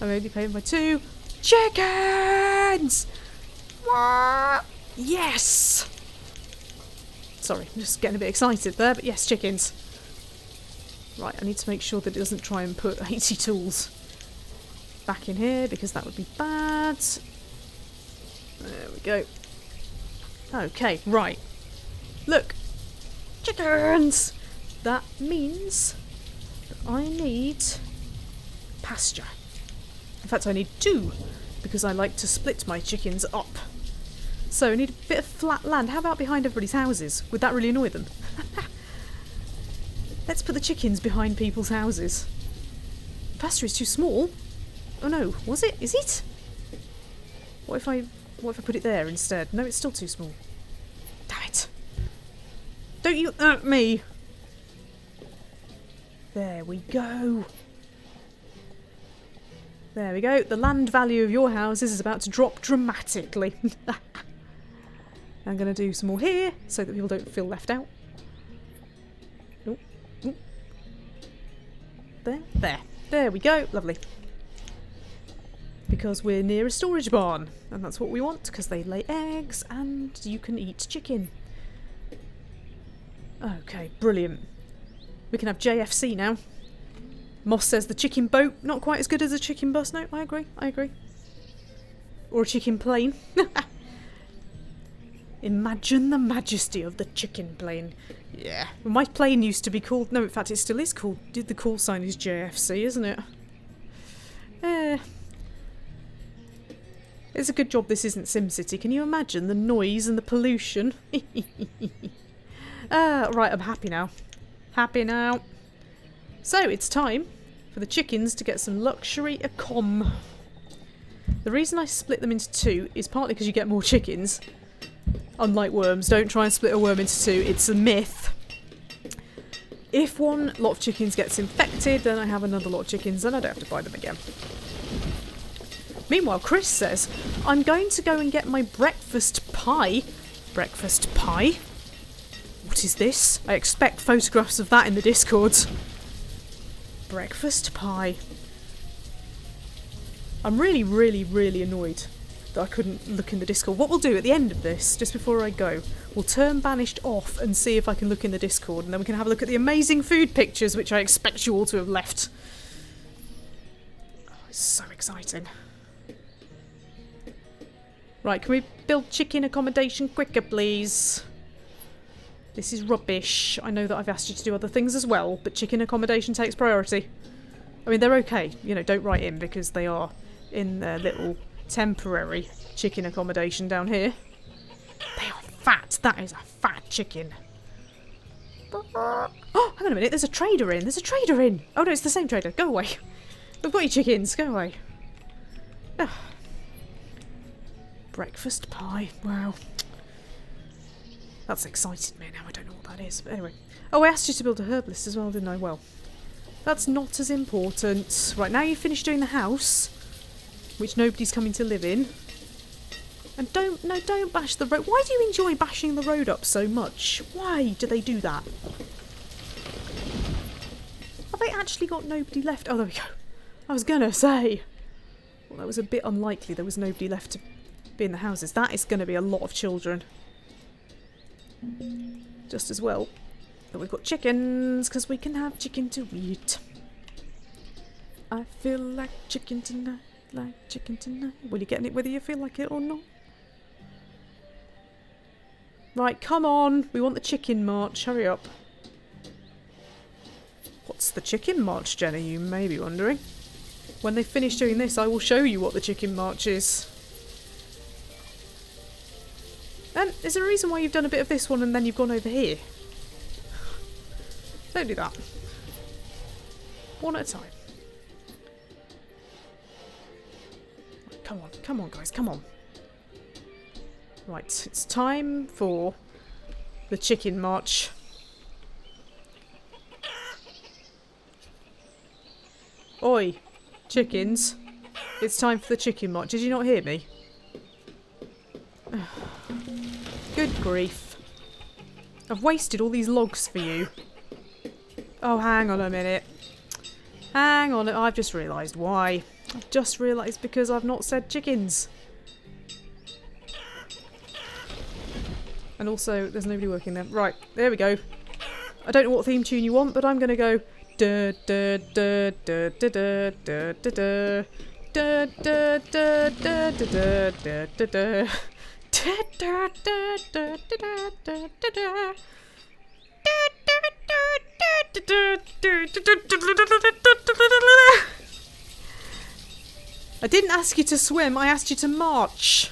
I'm only paying by 2 chickens! Yes! Sorry, I'm just getting a bit excited there, but yes, chickens. Right, I need to make sure that it doesn't try and put 80 tools back in here because that would be bad. There we go. Okay, right. Look! Chickens! That means that I need pasture. In fact, I need 2 because I like to split my chickens up. So I need a bit of flat land. How about behind everybody's houses? Would that really annoy them? Let's put the chickens behind people's houses. The pasture is too small. Oh no, was it? Is it? What if I put it there instead? No, it's still too small. Damn it. Don't you at me. There we go. There we go. The land value of your houses is about to drop dramatically. I'm going to do some more here so that people don't feel left out. Ooh, ooh. There we go. Lovely. Because we're near a storage barn, and that's what we want because they lay eggs and you can eat chicken. Okay, brilliant. We can have JFC now. Moss says the chicken boat, not quite as good as a chicken bus. No, I agree. Or a chicken plane. Imagine the majesty of the chicken plane. Yeah. Well, my plane used to be called... No, in fact, it still is called... The call sign is JFC, isn't it? It's a good job this isn't SimCity. Can you imagine the noise and the pollution? Right, I'm happy now. Happy now. So, it's time for the chickens to get some luxury accom. The reason I split them into 2 is partly because you get more chickens. Unlike worms, don't try and split a worm into 2. It's a myth. If one lot of chickens gets infected, then I have another lot of chickens and I don't have to buy them again. Meanwhile, Chris says, I'm going to go and get my breakfast pie. Breakfast pie? What is this? I expect photographs of that in the Discord. Breakfast pie. I'm really annoyed that I couldn't look in the Discord. What we'll do at the end of this, just before I go, we'll turn Banished off and see if I can look in the Discord, and then we can have a look at the amazing food pictures which I expect you all to have left. Oh, it's so exciting. Right, can we build chicken accommodation quicker, please? This is rubbish. I know that I've asked you to do other things as well, but chicken accommodation takes priority. I mean, they're okay. You know, don't write in because they are in their little temporary chicken accommodation down here. They are fat. That is a fat chicken. Oh, hang on a minute. There's a trader in. There's a trader in. Oh, no, it's the same trader. Go away. We've got your chickens. Go away. Oh. Breakfast pie. Wow. That's excited me now. I don't know what that is. But anyway. Oh, I asked you to build a herbalist as well, didn't I? Well, that's not as important. Right, now you've finished doing the house, which nobody's coming to live in. And don't bash the road. Why do you enjoy bashing the road up so much? Why do they do that? Have they actually got nobody left? Oh, there we go. I was gonna say. Well, that was a bit unlikely. There was nobody left to be in the houses. That is going to be a lot of children. Just as well that we've got chickens, because we can have chicken to eat. I feel like chicken tonight. like chicken tonight. Well, you're getting it whether you feel like it or not. Right, come on. We want the chicken march. Hurry up. What's the chicken march, Jenny? You may be wondering. When they finish doing this, I will show you what the chicken march is. And is there a reason why you've done a bit of this one and then you've gone over here? Don't do that. One at a time. Come on guys, come on. Right, it's time for the chicken march. Oi, chickens. It's time for the chicken march. Did you not hear me? Good grief. I've wasted all these logs for you. Oh, hang on a minute. Hang on, I've just realised why. I've just realised because I've not said chickens. And also, there's nobody working there. Right, there we go. I don't know what theme tune you want, but I'm going to go... Da da da da da da da da da da da da da da da da. I didn't ask you to swim, I asked you to march.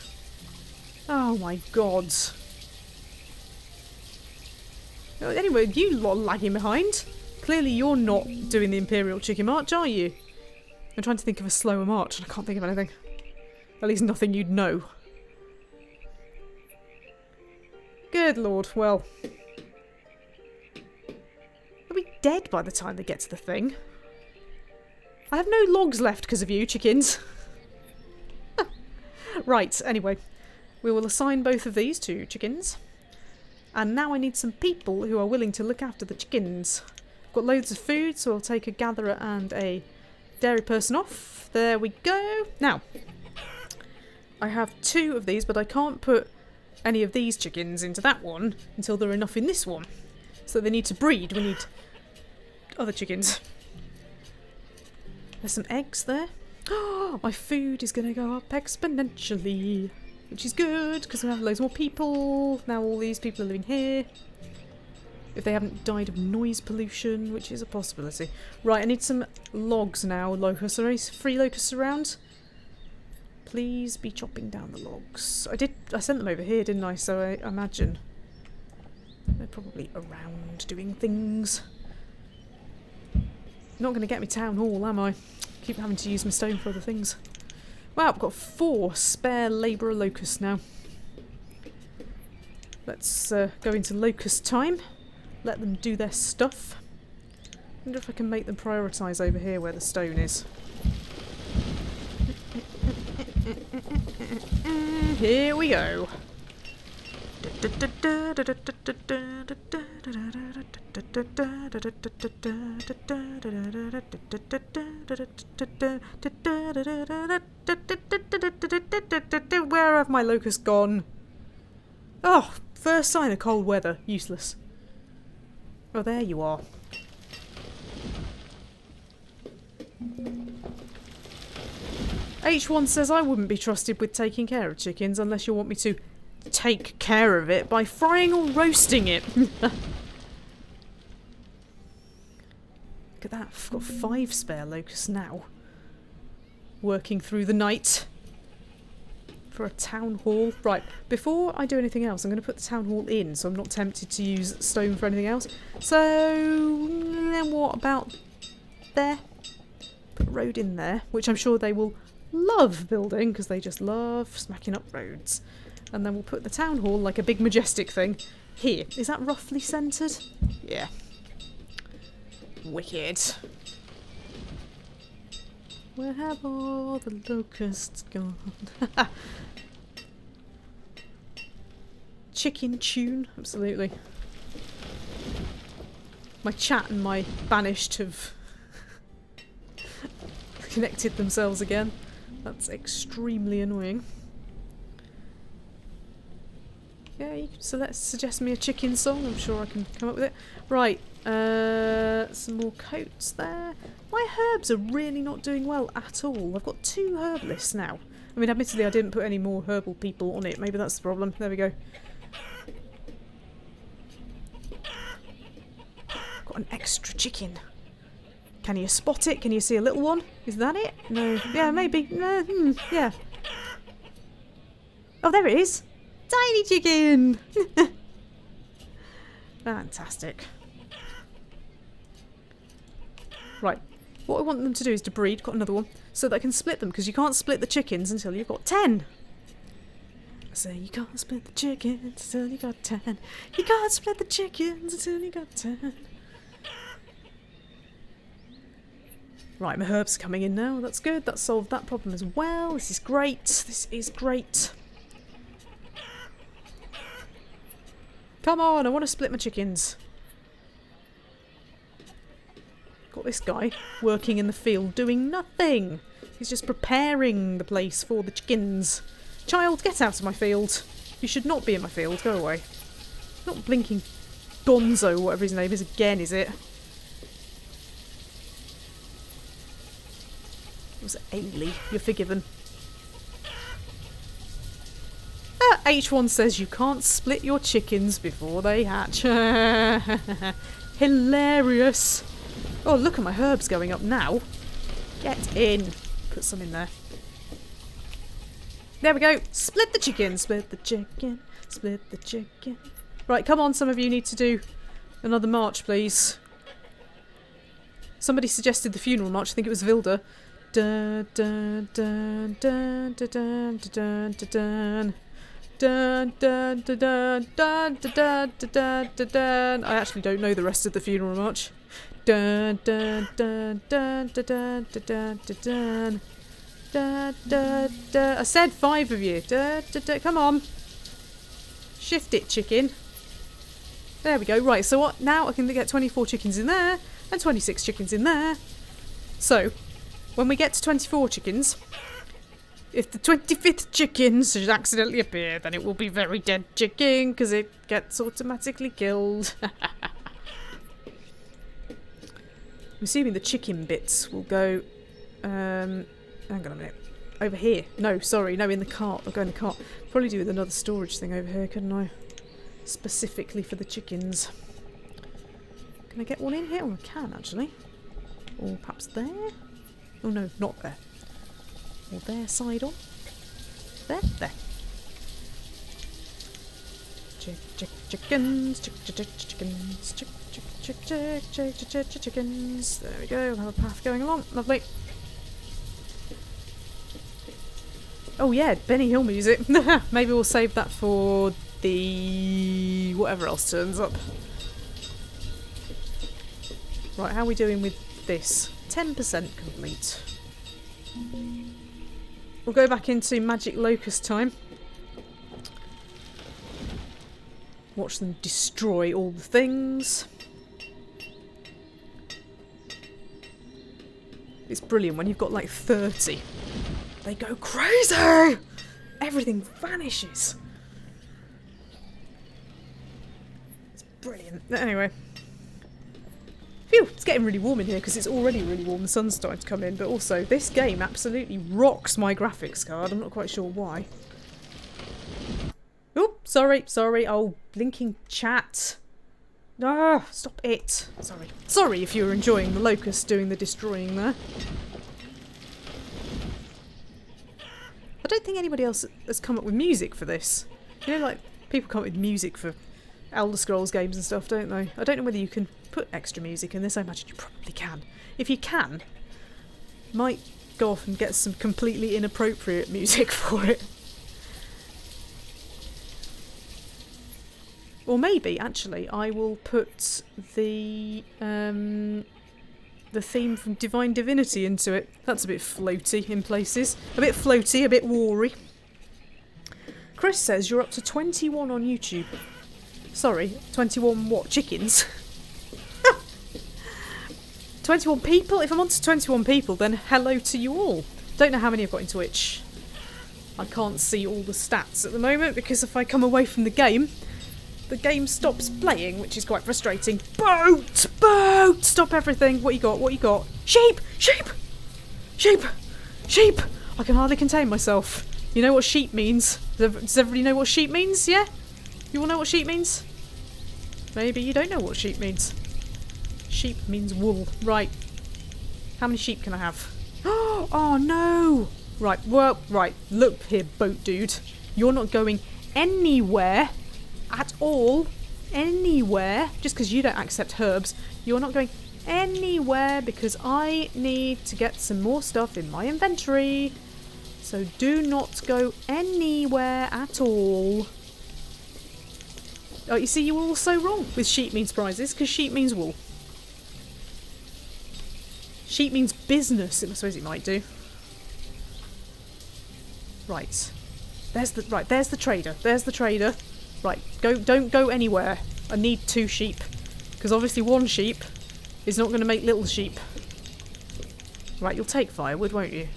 Oh my god. Anyway, you lot lagging behind. Clearly you're not doing the Imperial Chicken March, are you? I'm trying to think of a slower march and I can't think of anything. At least nothing you'd know. Good lord, well. They'll be dead by the time they get to the thing. I have no logs left because of you, chickens. Right, anyway. We will assign both of these to chickens. And now I need some people who are willing to look after the chickens. I've got loads of food, so I'll take a gatherer and a dairy person off. There we go. Now, I have 2 of these, but I can't put any of these chickens into that one until there are enough in this one. So they need to breed. We need other chickens. There's some eggs there. Oh, my food is going to go up exponentially, which is good because we have loads more people. Now all these people are living here. If they haven't died of noise pollution, which is a possibility. Right, I need some logs now. Locusts. Are there any free locusts around? Please be chopping down the logs. I sent them over here, didn't I? So I imagine they're probably around doing things. Not going to get me town hall, am I? Keep having to use my stone for other things. Wow, I've got 4 spare labourer locusts now. Let's go into locust time. Let them do their stuff. Wonder if I can make them prioritise over here where the stone is. Here we go. Where have my locusts gone? Oh, first sign of cold weather. Useless. Oh, there you are. H1 says I wouldn't be trusted with taking care of chickens unless you want me to take care of it by frying or roasting it. Look at that. I've got 5 spare locusts now. Working through the night. For a town hall. Right, before I do anything else, I'm going to put the town hall in so I'm not tempted to use stone for anything else. So, then what about there? Put a road in there, which I'm sure they will love building because they just love smacking up roads. And then we'll put the town hall, like a big majestic thing, here. Is that roughly centred? Yeah. Wicked. Where have all the locusts gone? Chicken tune, absolutely. My chat and my Banished have connected themselves again. That's extremely annoying. Yeah, you can suggest me a chicken song. I'm sure I can come up with it. Right, some more coats there. My herbs are really not doing well at all. I've got 2 herb lists now. I mean, admittedly, I didn't put any more herbal people on it. Maybe that's the problem. There we go. Got an extra chicken. Can you spot it? Can you see a little one? Is that it? No. Yeah, maybe. Yeah. Oh, there it is. Tiny chicken! Fantastic. Right. What I want them to do is to breed. Got another one. So that I can split them, because you can't split the chickens until you've got 10. So you can't split the chickens until you got 10. You can't split the chickens until you got 10. Right, my herbs are coming in now. That's good. That solved that problem as well. This is great. This is great. Come on, I want to split my chickens. Got this guy working in the field doing nothing. He's just preparing the place for the chickens. Child, get out of my field. You should not be in my field. Go away. Not blinking Gonzo, whatever his name is again, is it? It was Ailey. You're forgiven. H1 says you can't split your chickens before they hatch. Hilarious. Oh, look at my herbs going up now. Get in. Put some in there. There we go. Split the chicken. Split the chicken. Split the chicken. Right, come on. Some of you need to do another march, please. Somebody suggested the funeral march. I think it was Vilda. Dun, dun, dun, dun, dun, dun, dun, dun, dun. Dun, dun, dun, dun, dun, dun, dun, dun, dun, dun. I actually don't know the rest of the funeral march. Dun, dun, dun, dun, dun, dun, dun, dun, dun. Dun, dun, dun. I said 5 of you. Dun, dun, dun. Come on. Shift it, chicken. There we go. Right, so what? Now I can get 24 chickens in there and 26 chickens in there. So, when we get to 24 chickens... If the 25th chicken should accidentally appear, then it will be very dead chicken, because it gets automatically killed. I'm assuming the chicken bits will go... hang on a minute. Over here. No, sorry. No, in the cart. They'll go in the cart. Probably do with another storage thing over here, couldn't I? Specifically for the chickens. Can I get one in here? Oh, I can, actually. Or perhaps there? Oh, no, not there. Or there, side on. There. Chickens. Chickens. There we go. We'll have a path going along. Lovely. Oh yeah, Benny Hill music. Maybe we'll save that for the whatever else turns up. Right, how are we doing with this? 10% complete. We'll go back into Magic Locust time. Watch them destroy all the things. It's brilliant when you've got like 30. They go crazy! Everything vanishes. It's brilliant. Anyway. Phew, it's getting really warm in here because it's already really warm. The sun's starting to come in, but also this game absolutely rocks my graphics card. I'm not quite sure why. Oh, sorry. Oh, blinking chat. Ah, stop it. Sorry if you're enjoying the locust doing the destroying there. I don't think anybody else has come up with music for this. You know, like, people come up with music for Elder Scrolls games and stuff, don't they? I don't know whether you can put extra music in this. I imagine you probably can. If you can, might go off and get some completely inappropriate music for it. Or maybe, actually, I will put the theme from Divine Divinity into it. That's a bit floaty in places. A bit floaty, a bit wary. Chris says you're up to 21 on YouTube. Sorry, 21 what? Chickens? 21 people? If I'm on to 21 people, then hello to you all. Don't know how many I've got in Twitch. I can't see all the stats at the moment because if I come away from the game stops playing, which is quite frustrating. Boat! Boat! Stop everything. What you got? What you got? Sheep! Sheep! Sheep! Sheep! I can hardly contain myself. You know what sheep means? Does everybody know what sheep means? Yeah? You all know what sheep means? Maybe you don't know what sheep means. Sheep means wool. Right. How many sheep can I have? Oh no! Right, well, right. Look here, boat dude. You're not going anywhere at all. Anywhere. Just because you don't accept herbs. You're not going anywhere because I need to get some more stuff in my inventory. So do not go anywhere at all. Oh, you see, you were all so wrong with sheep means prizes because sheep means wool. Sheep means business, I suppose it might do. Right. There's the trader. There's the trader. Right, don't go anywhere. I need 2 sheep. Because obviously 1 sheep is not going to make little sheep. Right, you'll take firewood, won't you?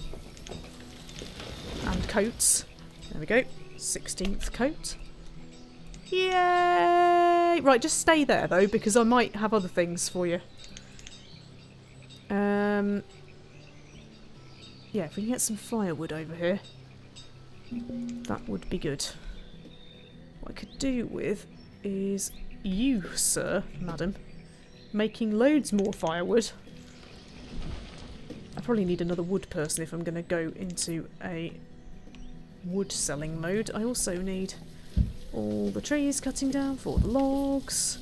And coats. There we go. 16th coat. Yay! Right, just stay there though, because I might have other things for you. Yeah, if we can get some firewood over here, that would be good. What I could do with is you, sir, madam, making loads more firewood. I probably need another wood person if I'm going to go into a wood selling mode. I also need all the trees cutting down for the logs.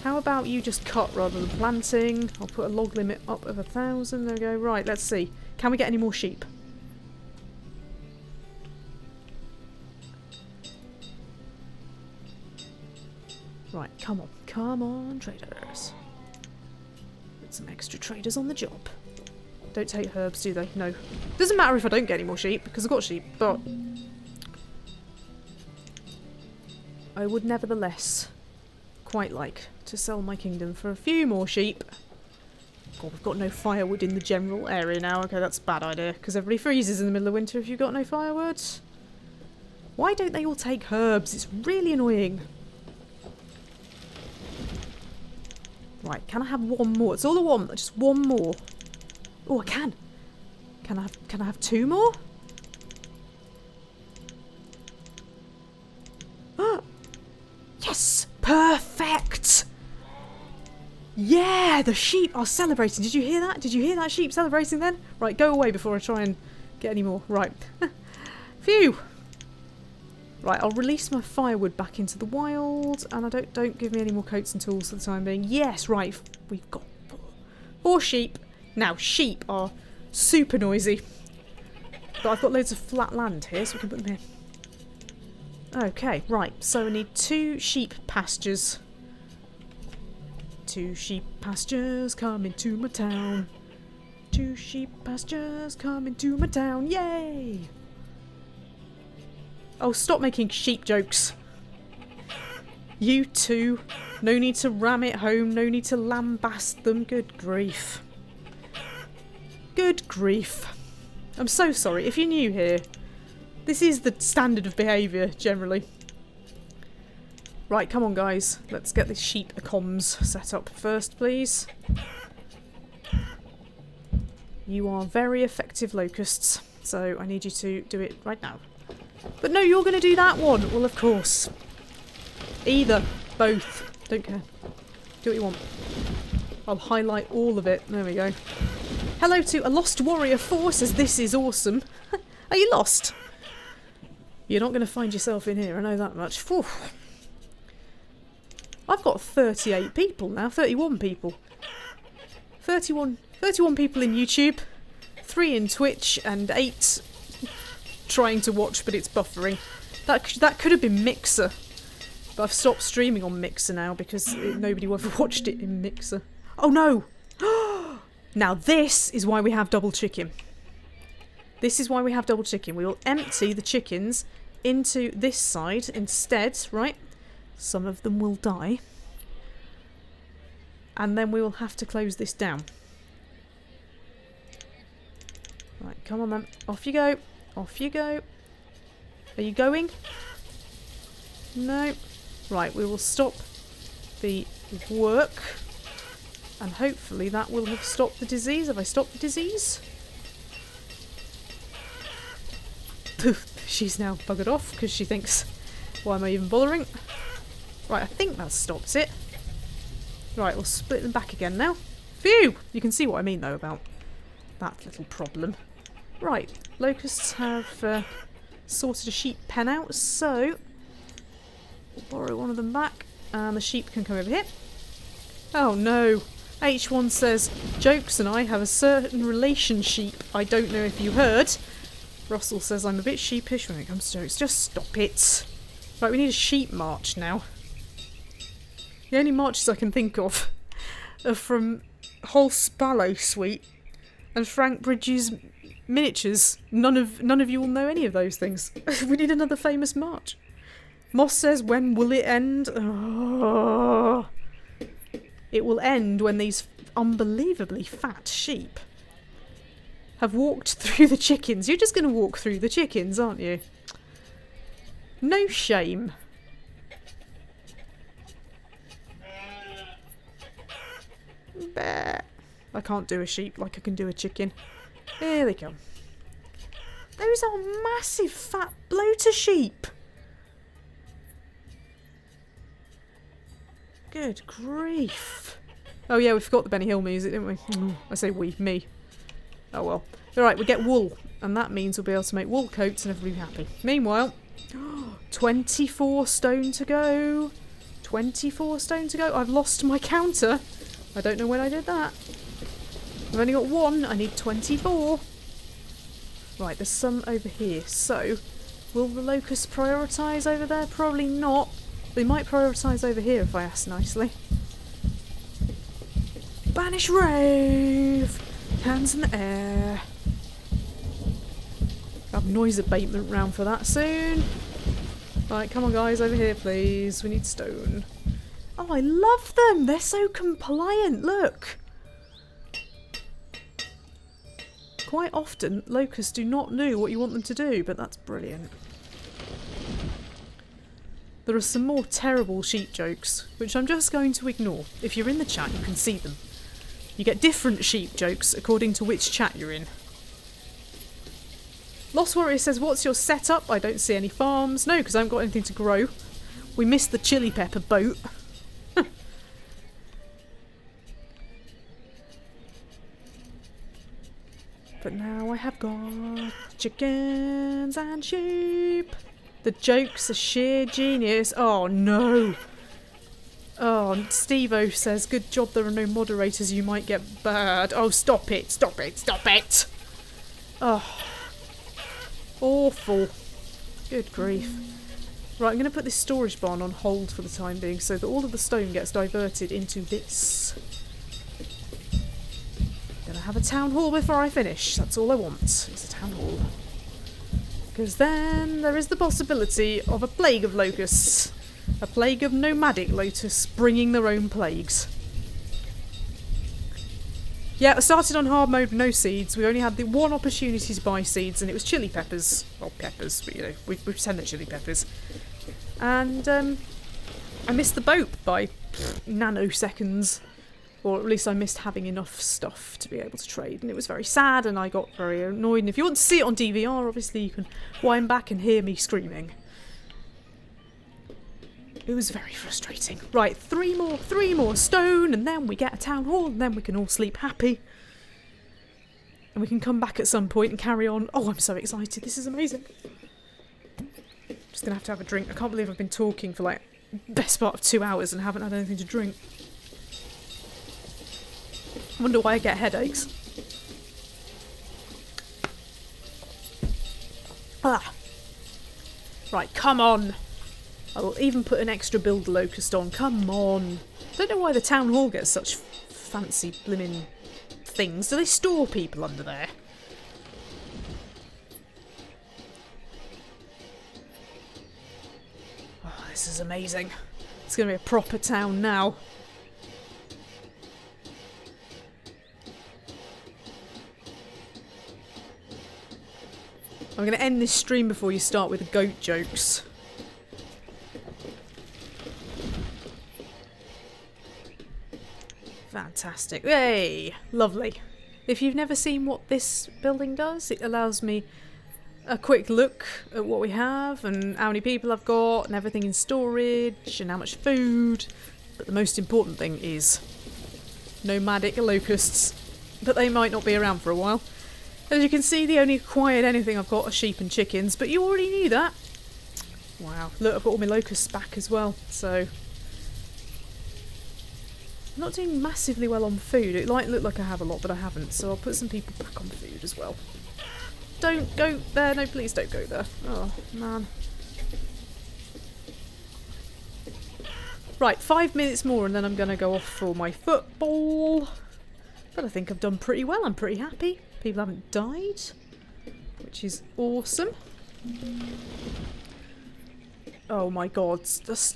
How about you just cut rather than planting? I'll put a log limit up of 1,000. There we go. Right, let's see. Can we get any more sheep? Right, come on. Come on, traders. Get some extra traders on the job. Don't take herbs, do they? No. Doesn't matter if I don't get any more sheep, because I've got sheep, but I would nevertheless quite like to sell my kingdom for a few more sheep. God, we've got no firewood in the general area now. Okay, that's a bad idea, because everybody freezes in the middle of winter if you've got no firewood. Why don't they all take herbs? It's really annoying. Right, can I have one more? It's all I want, just one more. Oh, I can. Can I have 2 more? Yes! Perfect! Yeah, the sheep are celebrating. Did you hear that? Did you hear that sheep celebrating then? Right, go away before I try and get any more. Right. Phew! Right, I'll release my firewood back into the wild, and I don't give me any more coats and tools for the time being. Yes, right, we've got 4 sheep. Now, sheep are super noisy, but I've got loads of flat land here, so we can put them here. Okay, right, so I need 2 sheep pastures. 2 sheep pastures coming to my town. 2 sheep pastures coming to my town. Yay! Oh, stop making sheep jokes. You two. No need to ram it home. No need to lambast them. Good grief. Good grief. I'm so sorry. If you're new here, this is the standard of behaviour, generally. Right, come on, guys. Let's get this sheep comms set up first, please. You are very effective locusts, so I need you to do it right now. But no, you're going to do that one. Well, of course. Either. Both. Don't care. Do what you want. I'll highlight all of it. There we go. Hello to a Lost Warrior 4 says this is awesome. Are you lost? You're not going to find yourself in here, I know that much. Whew. I've got 38 people now. 31 people. 31 people in YouTube. 3 in Twitch and 8... trying to watch, but it's buffering. That could have been Mixer, but I've stopped streaming on Mixer now because nobody ever watched it in Mixer. Oh no! Now this is why we have double chicken. This is why we have double chicken. We will empty the chickens into this side instead, right? Some of them will die. And then we will have to close this down. Right, come on then. Off you go. Off you go. Are you going? No. Right, we will stop the work. And hopefully that will have stopped the disease. Have I stopped the disease? Poof, she's now buggered off because she thinks, why am I even bothering? Right, I think that stops it. Right, we'll split them back again now. Phew! You can see what I mean though about that little problem. Right, locusts have sorted a sheep pen out, so we'll borrow one of them back and the sheep can come over here. Oh no! H1 says, Jokes and I have a certain relationship. I don't know if you heard. Russell says, I'm a bit sheepish when it comes to jokes. Just stop it. Right, we need a sheep march now. The only marches I can think of are from Holst Ballet Suite and Frank Bridges' Miniatures. None of you will know any of those things. We need another famous march. Moss says, when will it end? Oh. It will end when these unbelievably fat sheep have walked through the chickens. You're just going to walk through the chickens, aren't you? No shame. Bah. I can't do a sheep like I can do a chicken. Here they come. Those are massive fat bloater sheep. Good grief. Oh yeah, we forgot the Benny Hill music, didn't we? I say we, me. Oh well. Alright, we get wool. And that means we'll be able to make wool coats and everybody will be happy. Meanwhile, 24 stone to go. 24 stone to go. I've lost my counter. I don't know when I did that. I've only got one. I need 24. Right, there's some over here. So, will the locusts prioritise over there? Probably not. They might prioritise over here if I ask nicely. Banish rave! Hands in the air. I'll have noise abatement round for that soon. Right, come on guys, over here please. We need stone. Oh, I love them! They're so compliant, look! Quite often, locusts do not do what you want them to do, but that's brilliant. There are some more terrible sheep jokes, which I'm just going to ignore. If you're in the chat, you can see them. You get different sheep jokes according to which chat you're in. Lost Warrior says, what's your setup? I don't see any farms. No, because I haven't got anything to grow. We missed the chili pepper boat. But now I have got chickens and sheep. The jokes are sheer genius. Oh no. Oh, Steve-O says, good job there are no moderators, you might get bad. Oh, stop it, stop it, stop it. Oh. Awful. Good grief. Right, I'm going to put this storage barn on hold for the time being so that all of the stone gets diverted into this. Gonna have a town hall before I finish. That's all I want, is a town hall. Because then there is the possibility of a plague of locusts. A plague of nomadic locusts bringing their own plagues. Yeah, I started on hard mode with no seeds. We only had the one opportunity to buy seeds and it was chili peppers. Well, peppers, but you know, we pretend they're chili peppers. And I missed the boat by nanoseconds. Or at least I missed having enough stuff to be able to trade. And it was very sad and I got very annoyed. And if you want to see it on DVR, obviously you can wind back and hear me screaming. It was very frustrating. Right, three more stone and then we get a town hall and then we can all sleep happy. And we can come back at some point and carry on. Oh, I'm so excited. This is amazing. Just going to have a drink. I can't believe I've been talking for like the best part of 2 hours and haven't had anything to drink. I wonder why I get headaches. Ah. Right, come on. I will even put an extra build locust on. Come on. Don't know why the town hall gets such fancy blimmin' things. Do they store people under there? Oh, this is amazing. It's going to be a proper town now. I'm going to end this stream before you start with the goat jokes. Fantastic. Yay! Lovely. If you've never seen what this building does, it allows me a quick look at what we have and how many people I've got and everything in storage and how much food. But the most important thing is nomadic locusts. But they might not be around for a while. As you can see, the only acquired anything I've got are sheep and chickens, but you already knew that. Wow. Look, I've got all my locusts back as well, so... I'm not doing massively well on food. It might look like I have a lot, but I haven't, so I'll put some people back on food as well. Don't go there. No, please don't go there. Oh, man. Right, 5 minutes more and then I'm going to go off for my football. But I think I've done pretty well. I'm pretty happy. People haven't died, which is awesome. Oh my god.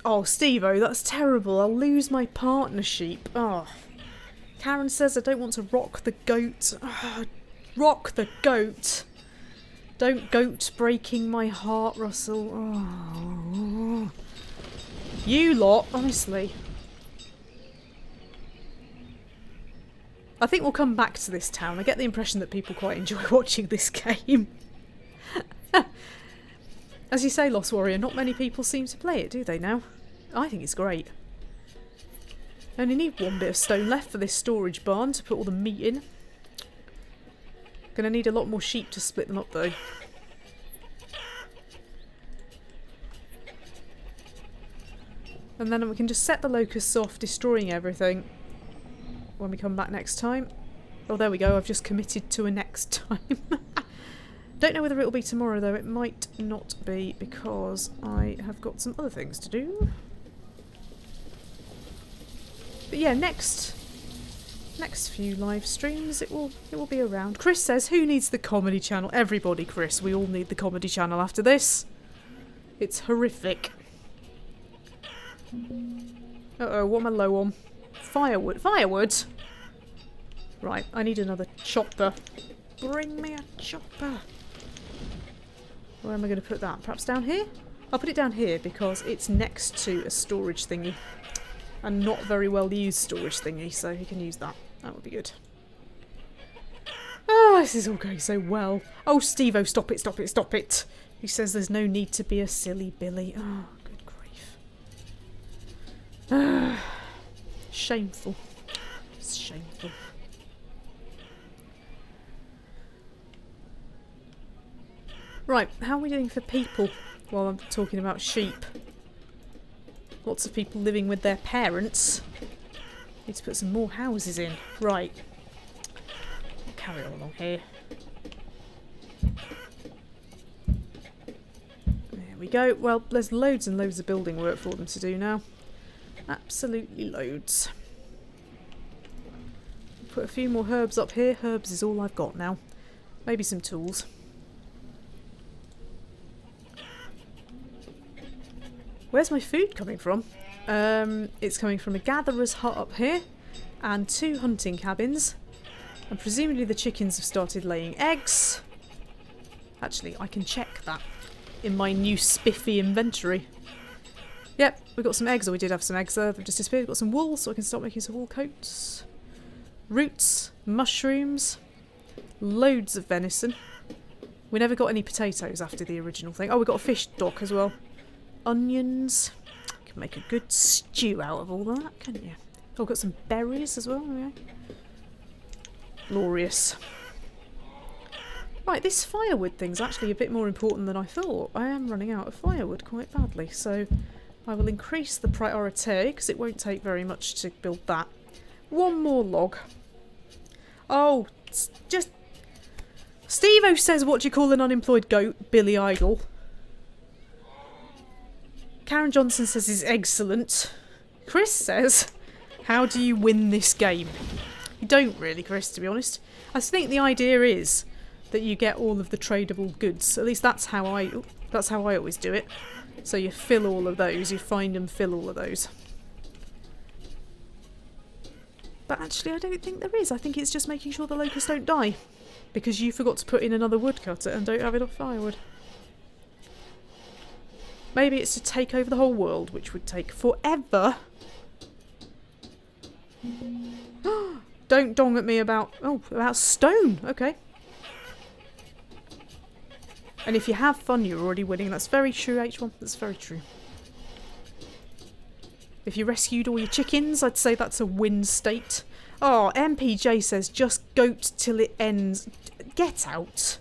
Oh, Steve-o, that's terrible. I'll lose my partner sheep. Oh. Karen says I don't want to rock the goat. Oh, rock the goat. Don't goat breaking my heart, Russell. Oh. You lot, honestly. I think we'll come back to this town. I get the impression that people quite enjoy watching this game. As you say, Lost Warrior, not many people seem to play it, do they now? I think it's great. I only need one bit of stone left for this storage barn to put all the meat in. Gonna need a lot more sheep to split them up though. And then we can just set the locusts off, destroying everything when we come back next time. Oh, there we go. I've just committed to a next time. Don't know whether it'll be tomorrow though. It might not be because I have got some other things to do. But yeah, next few live streams it will be around. Chris says, who needs the comedy channel? Everybody, Chris. We all need the comedy channel after this. It's horrific. Uh-oh, what am I low on? Firewood. Firewood? Right, I need another chopper. Bring me a chopper. Where am I going to put that? Perhaps down here? I'll put it down here because it's next to a storage thingy. And not very well used storage thingy, so you can use that. That would be good. Oh, this is all going so well. Oh, Steve-o, stop it, stop it, stop it. He says there's no need to be a silly Billy. Oh, good grief. Shameful. It's shameful. Right, how are we doing for people while I'm talking about sheep? Lots of people living with their parents. Need to put some more houses in. Right. I'll carry on along here. There we go. Well, there's loads and loads of building work for them to do now. Absolutely loads. Put a few more herbs up here. Herbs is all I've got now. Maybe some tools. Where's my food coming from? It's coming from a gatherer's hut up here and 2 hunting cabins. And presumably the chickens have started laying eggs. Actually, I can check that in my new spiffy inventory. Yep, we got some eggs, or we did have some eggs there. They've just disappeared. We've got some wool, so I can start making some wool coats. Roots, mushrooms, loads of venison. We never got any potatoes after the original thing. Oh, we got a fish stock as well. Onions. You can make a good stew out of all of that, can't you? Oh, got some berries as well. Yeah. Glorious. Right, this firewood thing's actually a bit more important than I thought. I am running out of firewood quite badly, so I will increase the priority because it won't take very much to build that. One more log. Oh, just... Steve-o says, what do you call an unemployed goat? Billy Idol. Karen Johnson says it's excellent. Chris says, how do you win this game? You don't really, Chris, to be honest. I think the idea is that you get all of the tradable goods. At least that's how I always do it. So you fill all of those, you find and fill all of those. But actually I don't think there is. I think it's just making sure the locusts don't die. Because you forgot to put in another woodcutter and don't have enough firewood. Maybe it's to take over the whole world, which would take forever. Don't dong at me about... oh, about stone. Okay. And if you have fun, you're already winning. That's very true, H1. That's very true. If you rescued all your chickens, I'd say that's a win state. Oh, MPJ says, just goat till it ends. Get out.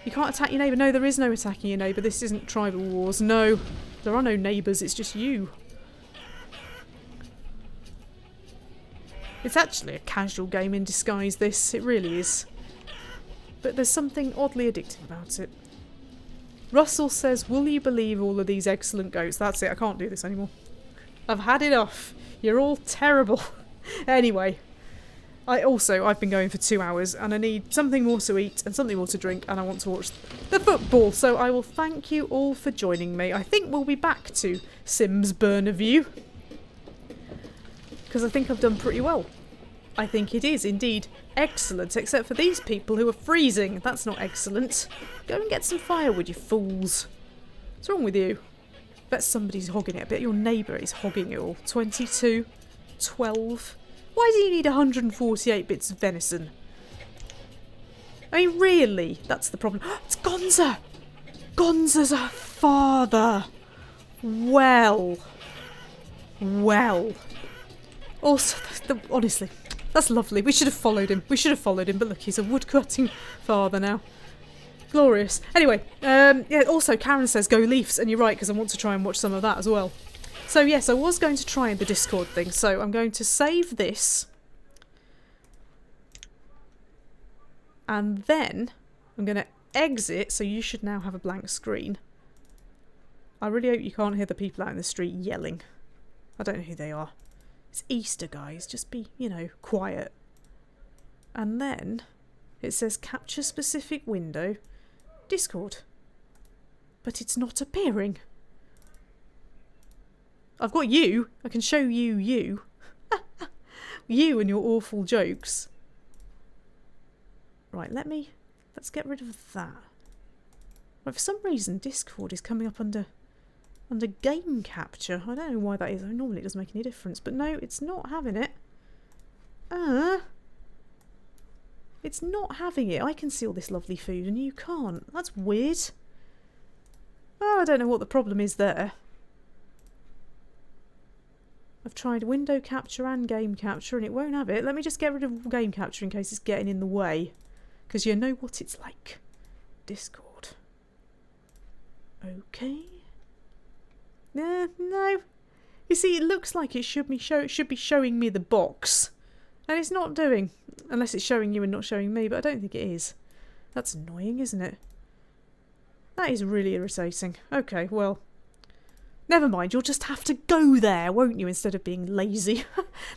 You can't attack your neighbour. No, there is no attacking your neighbour. This isn't tribal wars. No, there are no neighbours. It's just you. It's actually a casual game in disguise, this. It really is. But there's something oddly addictive about it. Russell says, will you believe all of these excellent goats? That's it. I can't do this anymore. I've had enough. You're all terrible. Anyway. I've been going for 2 hours and I need something more to eat and something more to drink and I want to watch the football. So I will thank you all for joining me. I think we'll be back to Sims Burner View. Because I think I've done pretty well. I think it is indeed excellent, except for these people who are freezing. That's not excellent. Go and get some firewood, you fools. What's wrong with you? Bet somebody's hogging it. I bet your neighbour is hogging it all. 22, 12. Why do you need 148 bits of venison? I mean, really? That's the problem. It's Gonza! Gonza's a father! Well. Well. Also, honestly, that's lovely. We should have followed him. We should have followed him, but look, he's a woodcutting father now. Glorious. Anyway, yeah, also Karen says go Leafs, and you're right, because I want to try and watch some of that as well. So yes, I was going to try the Discord thing, so I'm going to save this. And then I'm going to exit, so you should now have a blank screen. I really hope you can't hear the people out in the street yelling. I don't know who they are. It's Easter, guys. Just be, you know, quiet. And then it says capture specific window, Discord. But it's not appearing. I've got you. I can show you you. You and your awful jokes. Right, let's get rid of that. Right, for some reason Discord is coming up under game capture. I don't know why that is. I mean, normally it doesn't make any difference, but no, it's not having it. It's not having it. I can see all this lovely food and you can't. That's weird. Oh, I don't know what the problem is there. I've tried window capture and game capture and it won't have it. Let me just get rid of game capture in case it's getting in the way. Because you know what it's like. Discord. Okay. No. You see, it looks like it should be showing me the box. And it's not doing. Unless it's showing you and not showing me, but I don't think it is. That's annoying, isn't it? That is really irritating. Okay, well. Never mind, you'll just have to go there, won't you, instead of being lazy.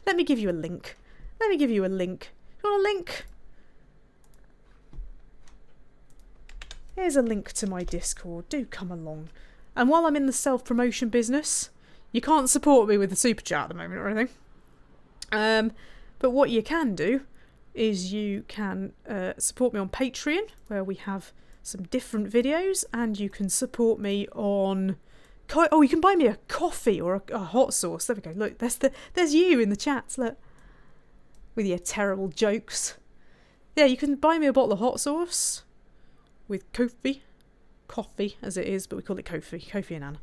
Let me give you a link. Let me give you a link. You want a link? Here's a link to my Discord. Do come along. And while I'm in the self-promotion business, you can't support me with the super chat at the moment or anything. But what you can do is you can support me on Patreon, where we have some different videos, and you can support me on... Oh, you can buy me a coffee or a hot sauce. There we go. Look, there's you in the chats. Look, with your terrible jokes. Yeah, you can buy me a bottle of hot sauce with coffee as it is, but we call it Kofi and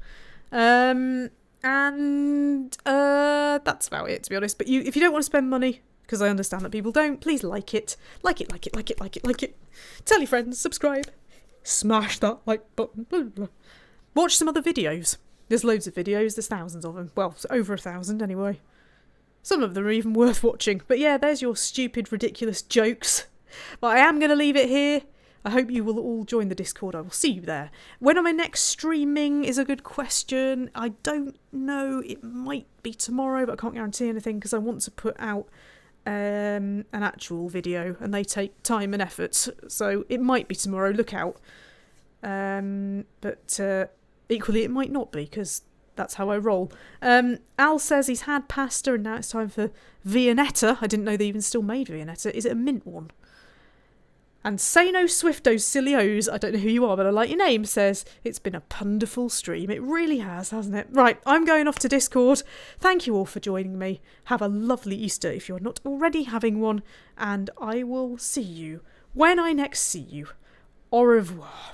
Anna. And that's about it, to be honest. But if you don't want to spend money, because I understand that people don't, please like it. Like it. Tell your friends, subscribe, smash that like button. Blah, blah, blah. Watch some other videos. There's loads of videos. There's thousands of them. Well, over 1,000 anyway. Some of them are even worth watching. But yeah, there's your stupid, ridiculous jokes. But I am going to leave it here. I hope you will all join the Discord. I will see you there. When am I next streaming is a good question. I don't know. It might be tomorrow, but I can't guarantee anything because I want to put out an actual video and they take time and effort. So it might be tomorrow. Look out. But equally it might not be because That's how I roll. Al says he's had pasta and now it's time for Viennetta. I didn't know they even still made Viennetta. Is it a mint one? And Say No Swiftos Sillios, I don't know who you are, but I like your name, says, it's been a punderful stream. It really has, hasn't it? Right, I'm going off to Discord. Thank you all for joining me. Have a lovely Easter if you're not already having one. And I will see you when I next see you. Au revoir.